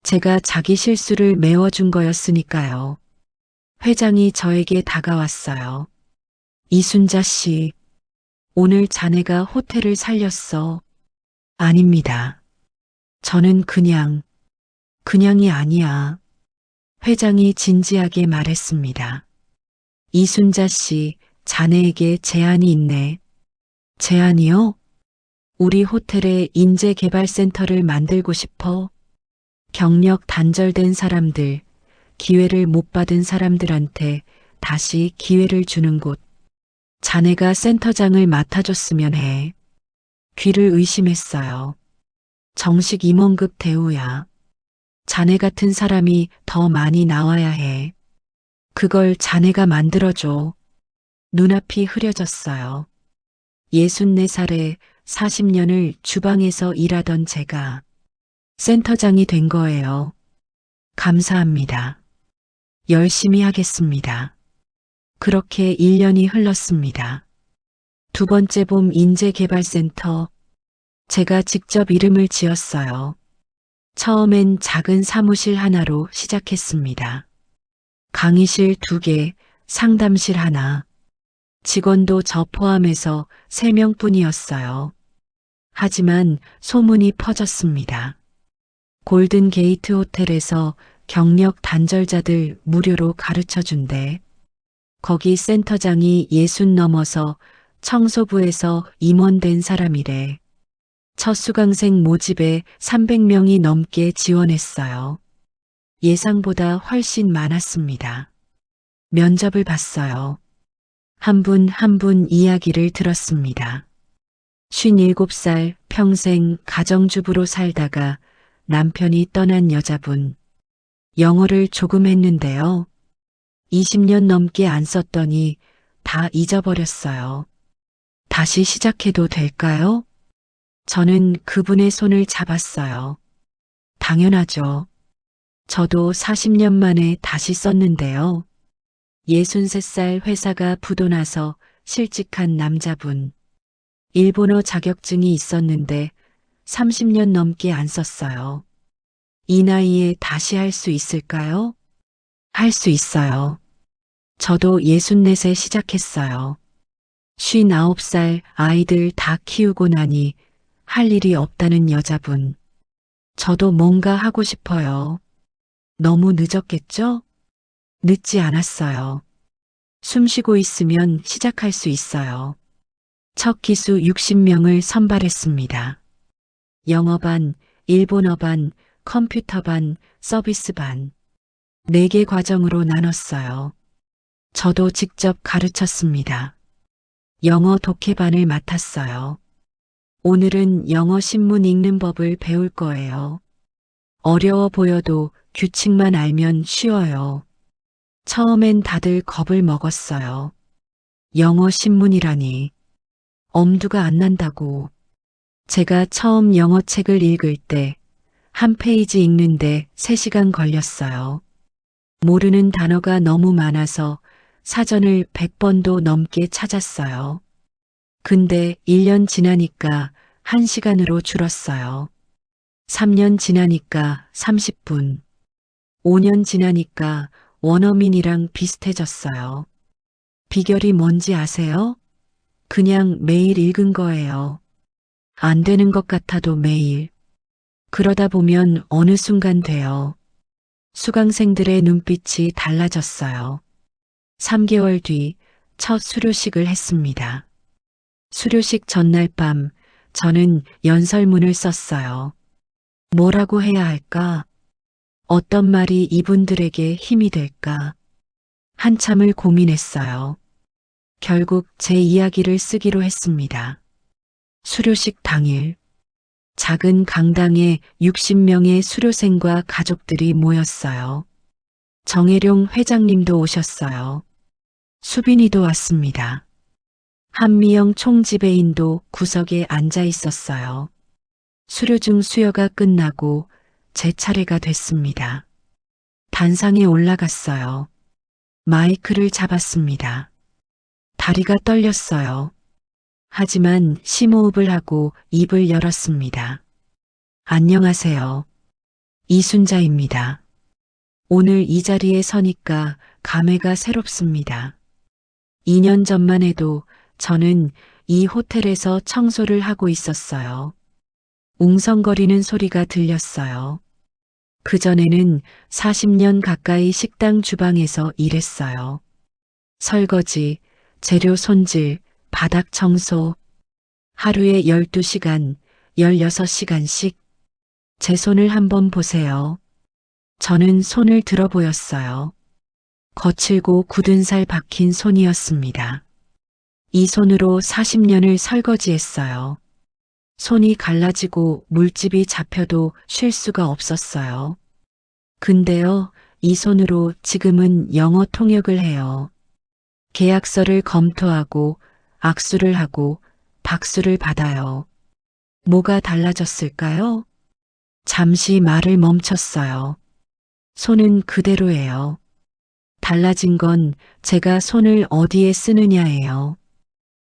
제가 자기 실수를 메워준 거였으니까요. 회장이 저에게 다가왔어요. 이순자 씨, 오늘 자네가 호텔을 살렸어. 아닙니다. 저는 그냥이 아니야. 회장이 진지하게 말했습니다. 이순자 씨, 자네에게 제안이 있네. 제안이요? 우리 호텔에 인재개발센터를 만들고 싶어. 경력 단절된 사람들, 기회를 못 받은 사람들한테 다시 기회를 주는 곳. 자네가 센터장을 맡아줬으면 해. 귀를 의심했어요. 정식 임원급 대우야. 자네 같은 사람이 더 많이 나와야 해. 그걸 자네가 만들어줘. 눈앞이 흐려졌어요. 64살에 40년을 주방에서 일하던 제가 센터장이 된 거예요. 감사합니다. 열심히 하겠습니다. 그렇게 1년이 흘렀습니다. 두 번째 봄 인재개발센터. 제가 직접 이름을 지었어요. 처음엔 작은 사무실 하나로 시작했습니다. 강의실 2개, 상담실 하나. 직원도 저 포함해서 3명뿐이었어요. 하지만 소문이 퍼졌습니다. 골든 게이트 호텔에서 경력 단절자들 무료로 가르쳐 준대. 거기 센터장이 60 넘어서 청소부에서 임원된 사람이래. 첫 수강생 모집에 300명이 넘게 지원했어요. 예상보다 훨씬 많았습니다. 면접을 봤어요. 한 분 한 분 이야기를 들었습니다. 57살 평생 가정주부로 살다가 남편이 떠난 여자분. 영어를 조금 했는데요. 20년 넘게 안 썼더니 다 잊어버렸어요. 다시 시작해도 될까요? 저는 그분의 손을 잡았어요. 당연하죠. 저도 40년 만에 다시 썼는데요. 63살 회사가 부도나서 실직한 남자분. 일본어 자격증이 있었는데 30년 넘게 안 썼어요. 이 나이에 다시 할 수 있을까요? 할 수 있어요. 저도 64세 시작했어요. 59살 아이들 다 키우고 나니 할 일이 없다는 여자분. 저도 뭔가 하고 싶어요. 너무 늦었겠죠? 늦지 않았어요. 숨 쉬고 있으면 시작할 수 있어요. 첫 기수 60명을 선발했습니다. 영어반, 일본어반, 컴퓨터반, 서비스반. 4개 과정으로 나눴어요. 저도 직접 가르쳤습니다. 영어 독해반을 맡았어요. 오늘은 영어 신문 읽는 법을 배울 거예요. 어려워 보여도 규칙만 알면 쉬워요. 처음엔 다들 겁을 먹었어요. 영어 신문이라니. 엄두가 안 난다고. 제가 처음 영어 책을 읽을 때 한 페이지 읽는데 3시간 걸렸어요. 모르는 단어가 너무 많아서 사전을 100번도 넘게 찾았어요. 근데 1년 지나니까 1시간으로 줄었어요. 3년 지나니까 30분. 5년 지나니까 원어민이랑 비슷해졌어요. 비결이 뭔지 아세요? 그냥 매일 읽은 거예요. 안 되는 것 같아도 매일. 그러다 보면 어느 순간 돼요. 수강생들의 눈빛이 달라졌어요. 3개월 뒤 첫 수료식을 했습니다. 수료식 전날 밤 저는 연설문을 썼어요. 뭐라고 해야 할까? 어떤 말이 이분들에게 힘이 될까? 한참을 고민했어요. 결국 제 이야기를 쓰기로 했습니다. 수료식 당일 작은 강당에 60명의 수료생과 가족들이 모였어요. 정혜룡 회장님도 오셨어요. 수빈이도 왔습니다. 한미영 총지배인도 구석에 앉아 있었어요. 수료중 수여가 끝나고 제 차례가 됐습니다. 단상에 올라갔어요. 마이크를 잡았습니다. 다리가 떨렸어요. 하지만 심호흡을 하고 입을 열었습니다. 안녕하세요. 이순자입니다. 오늘 이 자리에 서니까 감회가 새롭습니다. 2년 전만 해도 저는 이 호텔에서 청소를 하고 있었어요. 웅성거리는 소리가 들렸어요. 그전에는 40년 가까이 식당 주방에서 일했어요. 설거지, 재료 손질, 바닥 청소, 하루에 12시간, 16시간씩. 제 손을 한번 보세요. 저는 손을 들어 보였어요. 거칠고 굳은 살 박힌 손이었습니다. 이 손으로 40년을 설거지했어요. 손이 갈라지고 물집이 잡혀도 쉴 수가 없었어요. 근데요, 이 손으로 지금은 영어 통역을 해요. 계약서를 검토하고 악수를 하고 박수를 받아요. 뭐가 달라졌을까요? 잠시 말을 멈췄어요. 손은 그대로예요. 달라진 건 제가 손을 어디에 쓰느냐예요.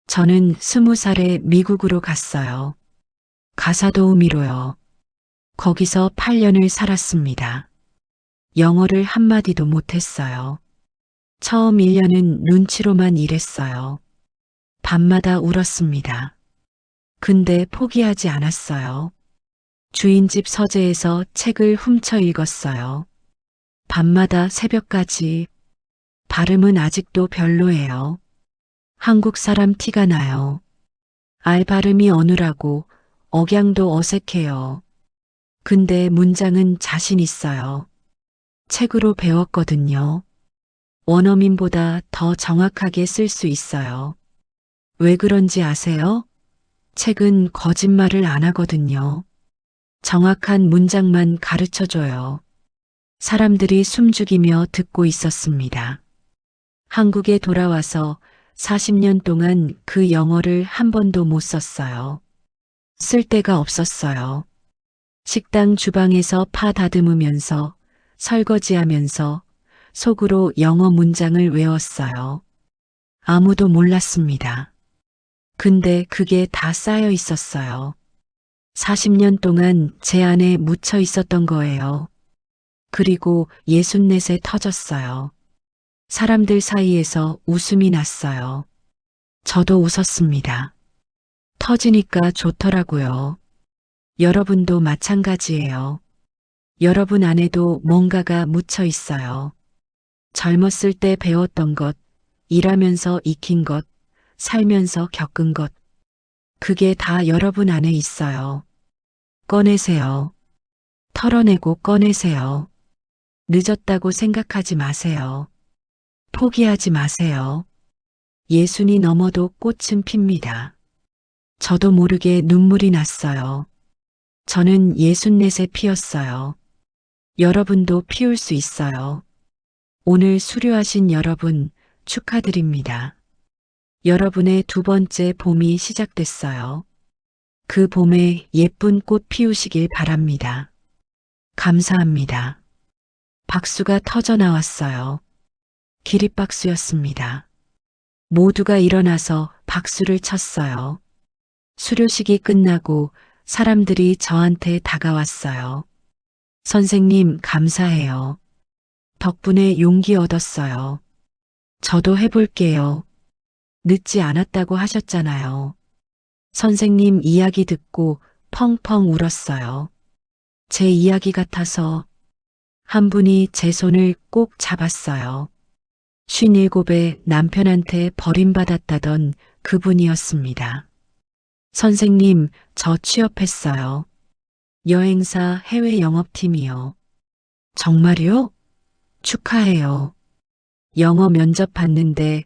저는 20살에 미국으로 갔어요. 가사도우미로요. 거기서 8년을 살았습니다. 영어를 한마디도 못했어요. 처음 1년은 눈치로만 일했어요. 밤마다 울었습니다. 근데 포기하지 않았어요. 주인집 서재에서 책을 훔쳐 읽었어요. 밤마다 새벽까지. 발음은 아직도 별로예요. 한국 사람 티가 나요. 알 발음이 어눌하고 억양도 어색해요. 근데 문장은 자신 있어요. 책으로 배웠거든요. 원어민보다 더 정확하게 쓸 수 있어요. 왜 그런지 아세요? 책은 거짓말을 안 하거든요. 정확한 문장만 가르쳐줘요. 사람들이 숨죽이며 듣고 있었습니다. 한국에 돌아와서 40년 동안 그 영어를 한 번도 못 썼어요. 쓸 데가 없었어요. 식당 주방에서 파 다듬으면서 설거지하면서 속으로 영어 문장을 외웠어요. 아무도 몰랐습니다. 근데 그게 다 쌓여 있었어요. 40년 동안 제 안에 묻혀 있었던 거예요. 그리고 64세 터졌어요. 사람들 사이에서 웃음이 났어요. 저도 웃었습니다. 터지니까 좋더라고요. 여러분도 마찬가지예요. 여러분 안에도 뭔가가 묻혀 있어요. 젊었을 때 배웠던 것, 일하면서 익힌 것, 살면서 겪은 것. 그게 다 여러분 안에 있어요. 꺼내세요. 털어내고 꺼내세요. 늦었다고 생각하지 마세요. 포기하지 마세요. 예순이 넘어도 꽃은 핍니다. 저도 모르게 눈물이 났어요. 저는 64세 피었어요. 여러분도 피울 수 있어요. 오늘 수료하신 여러분 축하드립니다. 여러분의 두 번째 봄이 시작됐어요. 그 봄에 예쁜 꽃 피우시길 바랍니다. 감사합니다. 박수가 터져 나왔어요. 기립박수였습니다. 모두가 일어나서 박수를 쳤어요. 수료식이 끝나고 사람들이 저한테 다가왔어요. 선생님, 감사해요. 덕분에 용기 얻었어요. 저도 해볼게요. 늦지 않았다고 하셨잖아요. 선생님 이야기 듣고 펑펑 울었어요. 제 이야기 같아서 한 분이 제 손을 꼭 잡았어요. 57에 남편한테 버림받았다던 그분이었습니다. 선생님, 저 취업했어요. 여행사 해외 영업팀이요. 정말요? 축하해요. 영어 면접 봤는데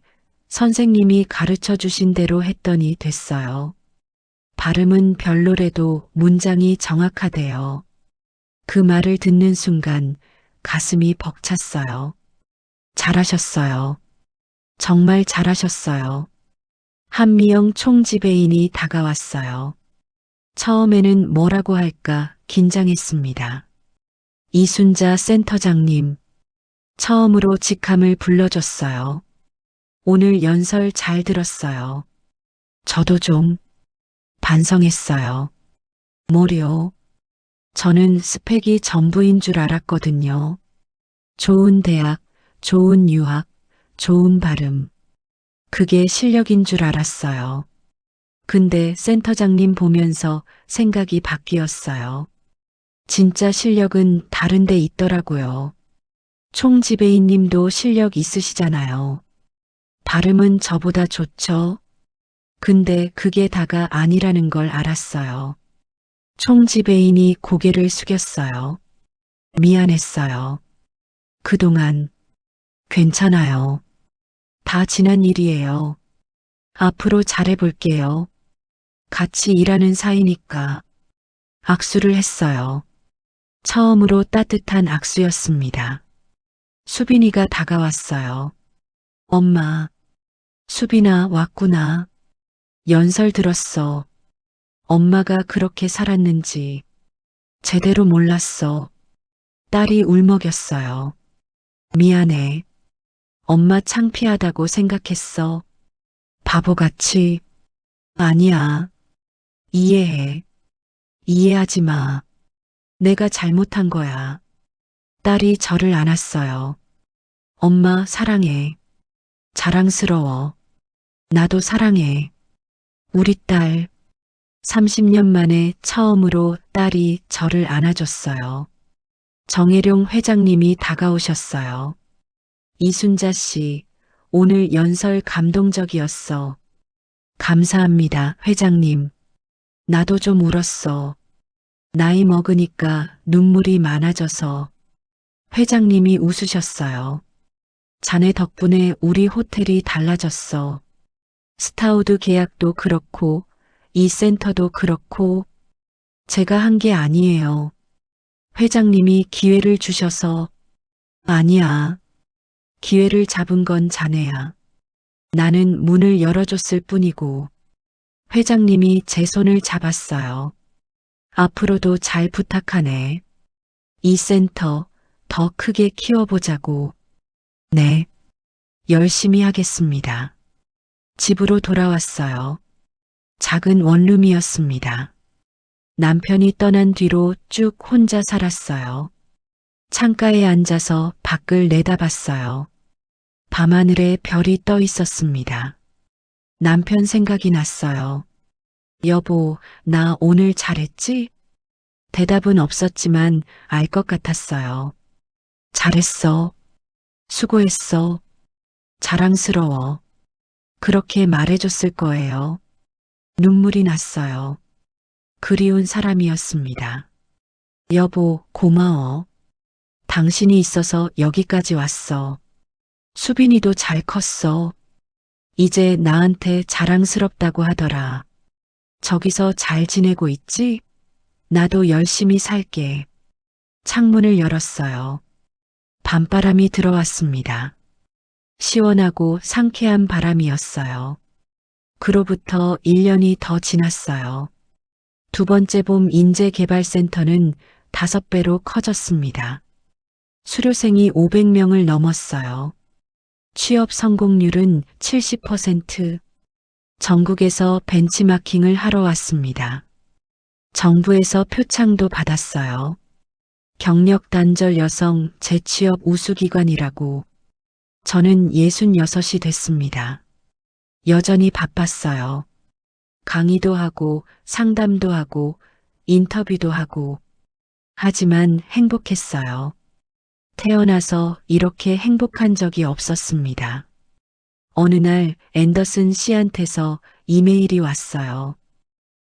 선생님이 가르쳐 주신 대로 했더니 됐어요. 발음은 별로래도 문장이 정확하대요. 그 말을 듣는 순간 가슴이 벅찼어요. 잘하셨어요. 정말 잘하셨어요. 한미영 총지배인이 다가왔어요. 처음에는 뭐라고 할까 긴장했습니다. 이순자 센터장님, 처음으로 직함을 불러줬어요. 오늘 연설 잘 들었어요. 저도 좀 반성했어요. 뭐요? 저는 스펙이 전부인 줄 알았거든요. 좋은 대학, 좋은 유학, 좋은 발음. 그게 실력인 줄 알았어요. 근데 센터장님 보면서 생각이 바뀌었어요. 진짜 실력은 다른 데 있더라고요. 총지배인 님도 실력 있으시잖아요. 발음은 저보다 좋죠? 근데 그게 다가 아니라는 걸 알았어요. 총지배인이 고개를 숙였어요. 미안했어요. 그동안 괜찮아요. 다 지난 일이에요. 앞으로 잘해볼게요. 같이 일하는 사이니까. 악수를 했어요. 처음으로 따뜻한 악수였습니다. 수빈이가 다가왔어요. 엄마, 수빈아 왔구나. 연설 들었어. 엄마가 그렇게 살았는지 제대로 몰랐어. 딸이 울먹였어요. 미안해. 엄마 창피하다고 생각했어. 바보같이. 아니야. 이해해. 이해하지 마. 내가 잘못한 거야. 딸이 저를 안았어요. 엄마 사랑해. 자랑스러워. 나도 사랑해. 우리 딸. 30년 만에 처음으로 딸이 저를 안아줬어요. 정혜룡 회장님이 다가오셨어요. 이순자 씨, 오늘 연설 감동적이었어. 감사합니다, 회장님. 나도 좀 울었어. 나이 먹으니까 눈물이 많아져서. 회장님이 웃으셨어요. 자네 덕분에 우리 호텔이 달라졌어. 스타우드 계약도 그렇고, 이 센터도 그렇고, 제가 한 게 아니에요. 회장님이 기회를 주셔서. 아니야. 기회를 잡은 건 자네야. 나는 문을 열어줬을 뿐이고. 회장님이 제 손을 잡았어요. 앞으로도 잘 부탁하네. 이 센터 더 크게 키워보자고. 네. 열심히 하겠습니다. 집으로 돌아왔어요. 작은 원룸이었습니다. 남편이 떠난 뒤로 쭉 혼자 살았어요. 창가에 앉아서 밖을 내다봤어요. 밤하늘에 별이 떠 있었습니다. 남편 생각이 났어요. 여보, 나 오늘 잘했지? 대답은 없었지만 알 것 같았어요. 잘했어. 수고했어. 자랑스러워. 그렇게 말해줬을 거예요. 눈물이 났어요. 그리운 사람이었습니다. 여보, 고마워. 당신이 있어서 여기까지 왔어. 수빈이도 잘 컸어. 이제 나한테 자랑스럽다고 하더라. 저기서 잘 지내고 있지? 나도 열심히 살게. 창문을 열었어요. 밤바람이 들어왔습니다. 시원하고 상쾌한 바람이었어요. 그로부터 1년이 더 지났어요. 두 번째 봄 인재개발센터는 5배로 커졌습니다. 수료생이 500명을 넘었어요. 취업 성공률은 70%. 전국에서 벤치마킹을 하러 왔습니다. 정부에서 표창도 받았어요. 경력 단절 여성 재취업 우수기관이라고. 저는 66이 됐습니다. 여전히 바빴어요. 강의도 하고 상담도 하고 인터뷰도 하고. 하지만 행복했어요. 태어나서 이렇게 행복한 적이 없었습니다. 어느 날 앤더슨 씨한테서 이메일이 왔어요.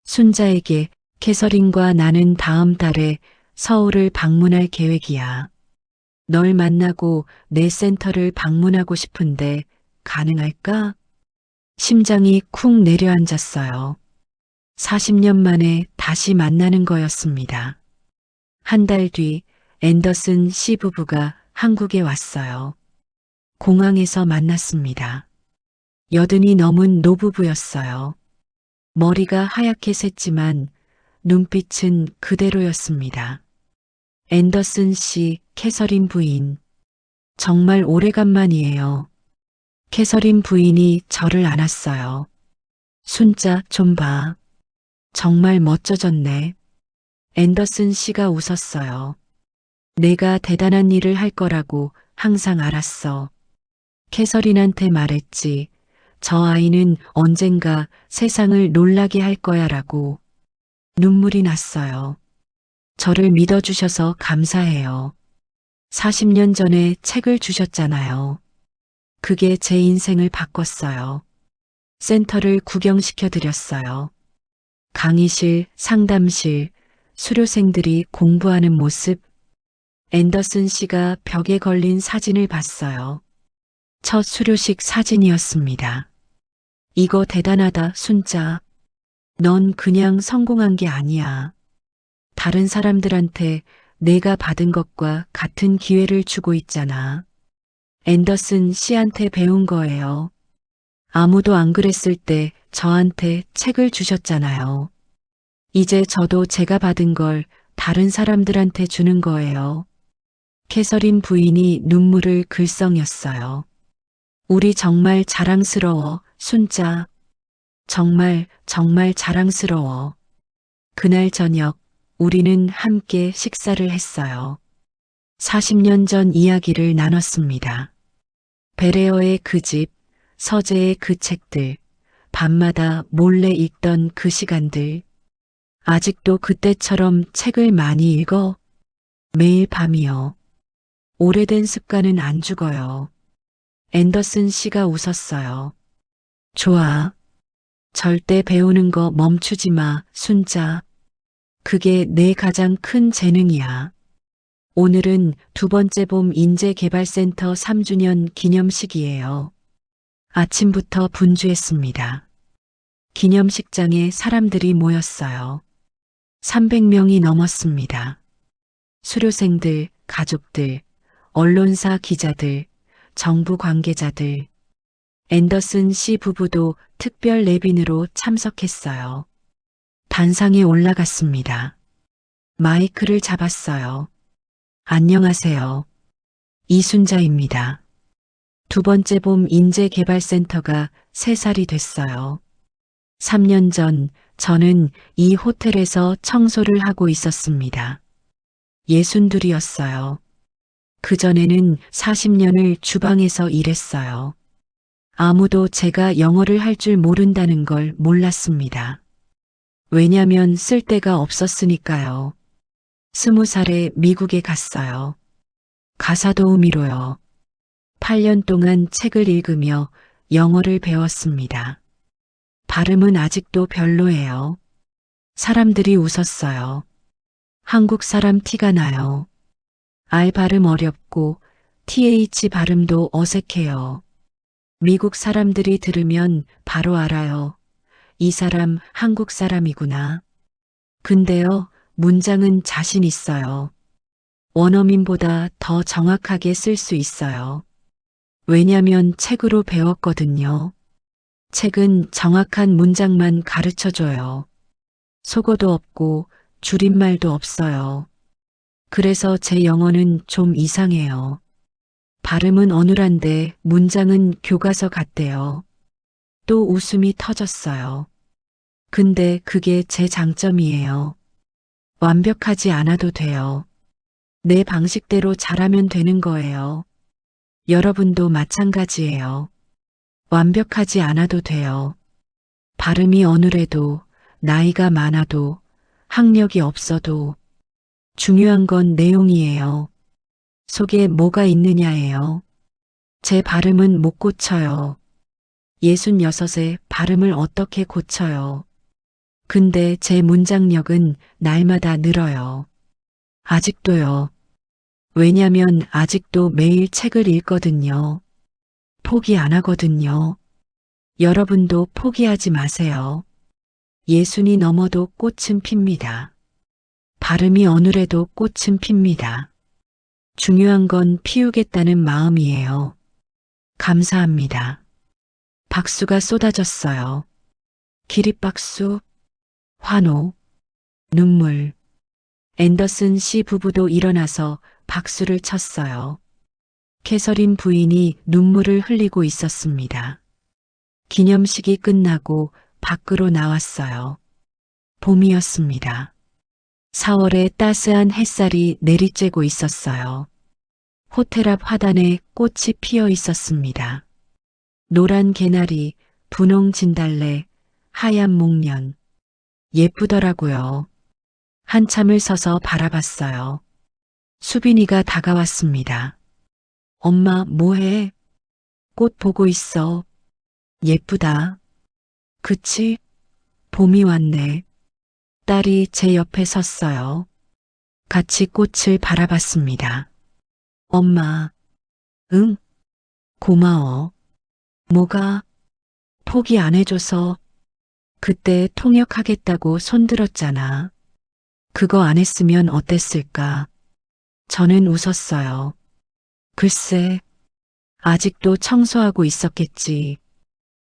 순자에게 캐서린과 나는 다음 달에 서울을 방문할 계획이야. 널 만나고 내 센터를 방문하고 싶은데 가능할까? 심장이 쿵 내려앉았어요. 40년 만에 다시 만나는 거였습니다. 한 달 뒤 앤더슨 씨 부부가 한국에 왔어요. 공항에서 만났습니다. 80이 넘은 노부부였어요. 머리가 하얗게 샜지만 눈빛은 그대로였습니다. 앤더슨 씨, 캐서린 부인. 정말 오래간만이에요. 캐서린 부인이 저를 안았어요. 순자 좀 봐. 정말 멋져졌네. 앤더슨 씨가 웃었어요. 내가 대단한 일을 할 거라고 항상 알았어. 캐서린한테 말했지. 저 아이는 언젠가 세상을 놀라게 할 거야라고. 눈물이 났어요. 저를 믿어주셔서 감사해요. 40년 전에 책을 주셨잖아요. 그게 제 인생을 바꿨어요. 센터를 구경시켜 드렸어요. 강의실, 상담실, 수료생들이 공부하는 모습. 앤더슨 씨가 벽에 걸린 사진을 봤어요. 첫 수료식 사진이었습니다. 이거 대단하다, 순자. 넌 그냥 성공한 게 아니야. 다른 사람들한테 내가 받은 것과 같은 기회를 주고 있잖아. 앤더슨 씨한테 배운 거예요. 아무도 안 그랬을 때 저한테 책을 주셨잖아요. 이제 저도 제가 받은 걸 다른 사람들한테 주는 거예요. 캐서린 부인이 눈물을 글썽였어요. 우리 정말 자랑스러워, 순자. 정말 자랑스러워. 그날 저녁 우리는 함께 식사를 했어요. 40년 전 이야기를 나눴습니다. 베레어의 그 집, 서재의 그 책들, 밤마다 몰래 읽던 그 시간들. 아직도 그때처럼 책을 많이 읽어? 매일 밤이요. 오래된 습관은 안 죽어요. 앤더슨 씨가 웃었어요. 좋아. 절대 배우는 거 멈추지 마, 순자. 그게 내 가장 큰 재능이야. 오늘은 두 번째 봄 인재개발센터 3주년 기념식이에요. 아침부터 분주했습니다. 기념식장에 사람들이 모였어요. 300명이 넘었습니다. 수료생들, 가족들, 언론사 기자들, 정부 관계자들. 앤더슨 씨 부부도 특별 내빈으로 참석했어요. 단상에 올라갔습니다. 마이크를 잡았어요. 안녕하세요. 이순자입니다. 두 번째 봄 인재개발센터가 3살이 됐어요. 3년 전 저는 이 호텔에서 청소를 하고 있었습니다. 62이었어요. 그전에는 40년을 주방에서 일했어요. 아무도 제가 영어를 할 줄 모른다는 걸 몰랐습니다. 왜냐면 쓸 데가 없었으니까요. 20살에 미국에 갔어요. 가사 도우미로요. 8년 동안 책을 읽으며 영어를 배웠습니다. 발음은 아직도 별로예요. 사람들이 웃었어요. 한국 사람 티가 나요. R 발음 어렵고 TH 발음도 어색해요. 미국 사람들이 들으면 바로 알아요. 이 사람 한국 사람이구나. 근데요, 문장은 자신 있어요. 원어민보다 더 정확하게 쓸 수 있어요. 왜냐면 책으로 배웠거든요. 책은 정확한 문장만 가르쳐 줘요. 속어도 없고 줄임말도 없어요. 그래서 제 영어는 좀 이상해요. 발음은 어눌한데 문장은 교과서 같대요. 또 웃음이 터졌어요. 근데 그게 제 장점이에요. 완벽하지 않아도 돼요. 내 방식대로 잘하면 되는 거예요. 여러분도 마찬가지예요. 완벽하지 않아도 돼요. 발음이 어눌해도, 나이가 많아도, 학력이 없어도, 중요한 건 내용이에요. 속에 뭐가 있느냐예요. 제 발음은 못 고쳐요. 66에 발음을 어떻게 고쳐요. 근데 제 문장력은 날마다 늘어요. 아직도요. 왜냐면 아직도 매일 책을 읽거든요. 포기 안 하거든요. 여러분도 포기하지 마세요. 예순이 넘어도 꽃은 핍니다. 발음이 어눌해도 꽃은 핍니다. 중요한 건 피우겠다는 마음이에요. 감사합니다. 박수가 쏟아졌어요. 기립박수, 환호, 눈물. 앤더슨 씨 부부도 일어나서 박수를 쳤어요. 캐서린 부인이 눈물을 흘리고 있었습니다. 기념식이 끝나고 밖으로 나왔어요. 봄이었습니다. 4월에 따스한 햇살이 내리쬐고 있었어요. 호텔 앞 화단에 꽃이 피어 있었습니다. 노란 개나리, 분홍 진달래, 하얀 목련. 예쁘더라고요. 한참을 서서 바라봤어요. 수빈이가 다가왔습니다. 엄마, 뭐해? 꽃 보고 있어. 예쁘다. 그치? 봄이 왔네. 딸이 제 옆에 섰어요. 같이 꽃을 바라봤습니다. 엄마, 응? 고마워. 뭐가? 포기 안 해줘서. 그때 통역하겠다고 손들었잖아. 그거 안 했으면 어땠을까? 저는 웃었어요. 글쎄, 아직도 청소하고 있었겠지.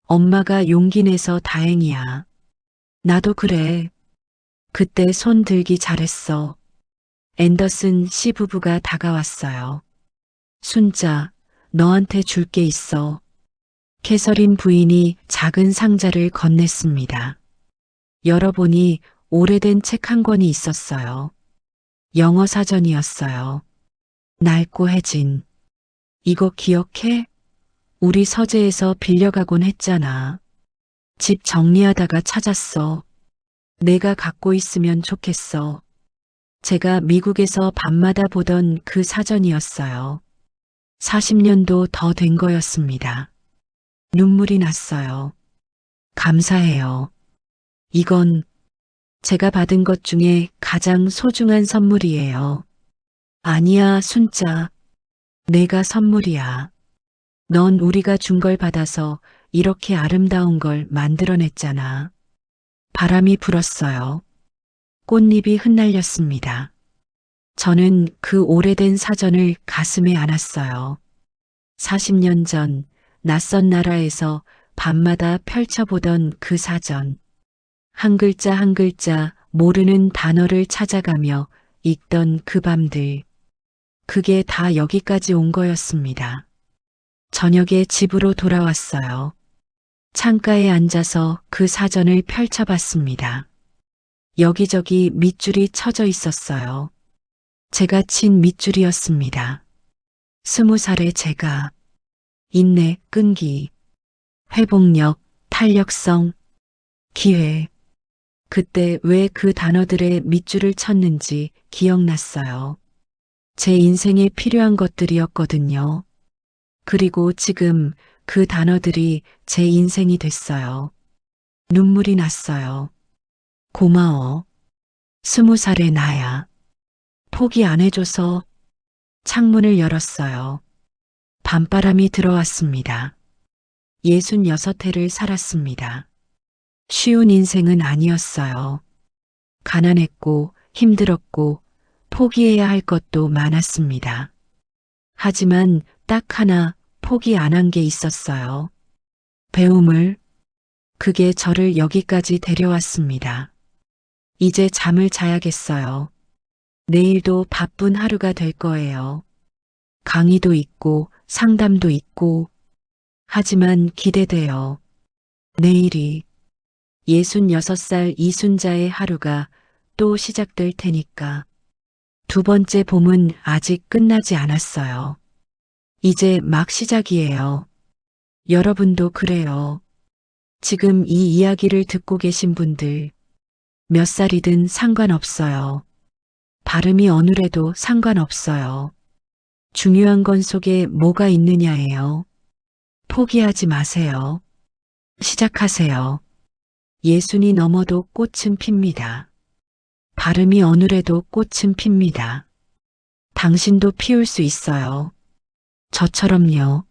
엄마가 용기 내서 다행이야. 나도 그래. 그때 손 들기 잘했어. 앤더슨 씨 부부가 다가왔어요. 순자, 너한테 줄 게 있어. 캐서린 부인이 작은 상자를 건넸습니다. 열어보니 오래된 책 한 권이 있었어요. 영어 사전이었어요. 낡고 해진. 이거 기억해? 우리 서재에서 빌려가곤 했잖아. 집 정리하다가 찾았어. 내가 갖고 있으면 좋겠어. 제가 미국에서 밤마다 보던 그 사전이었어요. 40년도 더 된 거였습니다. 눈물이 났어요. 감사해요. 이건 제가 받은 것 중에 가장 소중한 선물이에요. 아니야, 순자. 내가 선물이야. 넌 우리가 준 걸 받아서 이렇게 아름다운 걸 만들어냈잖아. 바람이 불었어요. 꽃잎이 흩날렸습니다. 저는 그 오래된 사전을 가슴에 안았어요. 40년 전 낯선 나라에서 밤마다 펼쳐보던 그 사전. 한 글자 한 글자 모르는 단어를 찾아가며 읽던 그 밤들. 그게 다 여기까지 온 거였습니다. 저녁에 집으로 돌아왔어요. 창가에 앉아서 그 사전을 펼쳐봤습니다. 여기저기 밑줄이 쳐져 있었어요. 제가 친 밑줄이었습니다. 20살의 제가. 인내, 끈기, 회복력, 탄력성, 기회. 그때 왜 그 단어들의 밑줄을 쳤는지 기억났어요. 제 인생에 필요한 것들이었거든요. 그리고 지금 그 단어들이 제 인생이 됐어요. 눈물이 났어요. 고마워. 20살의 나야. 포기 안 해줘서. 창문을 열었어요. 밤바람이 들어왔습니다. 66해를 살았습니다. 쉬운 인생은 아니었어요. 가난했고 힘들었고 포기해야 할 것도 많았습니다. 하지만 딱 하나 포기 안 한 게 있었어요. 배움을. 그게 저를 여기까지 데려왔습니다. 이제 잠을 자야겠어요. 내일도 바쁜 하루가 될 거예요. 강의도 있고 상담도 있고. 하지만 기대돼요. 내일이 66살 이순자의 하루가 또 시작될 테니까. 두 번째 봄은 아직 끝나지 않았어요. 이제 막 시작이에요. 여러분도 그래요. 지금 이 이야기를 듣고 계신 분들, 몇 살이든 상관없어요. 발음이 어느래도 상관없어요. 중요한 건 속에 뭐가 있느냐예요. 포기하지 마세요. 시작하세요. 예순이 넘어도 꽃은 핍니다. 발음이 어느래도 꽃은 핍니다. 당신도 피울 수 있어요. 저처럼요.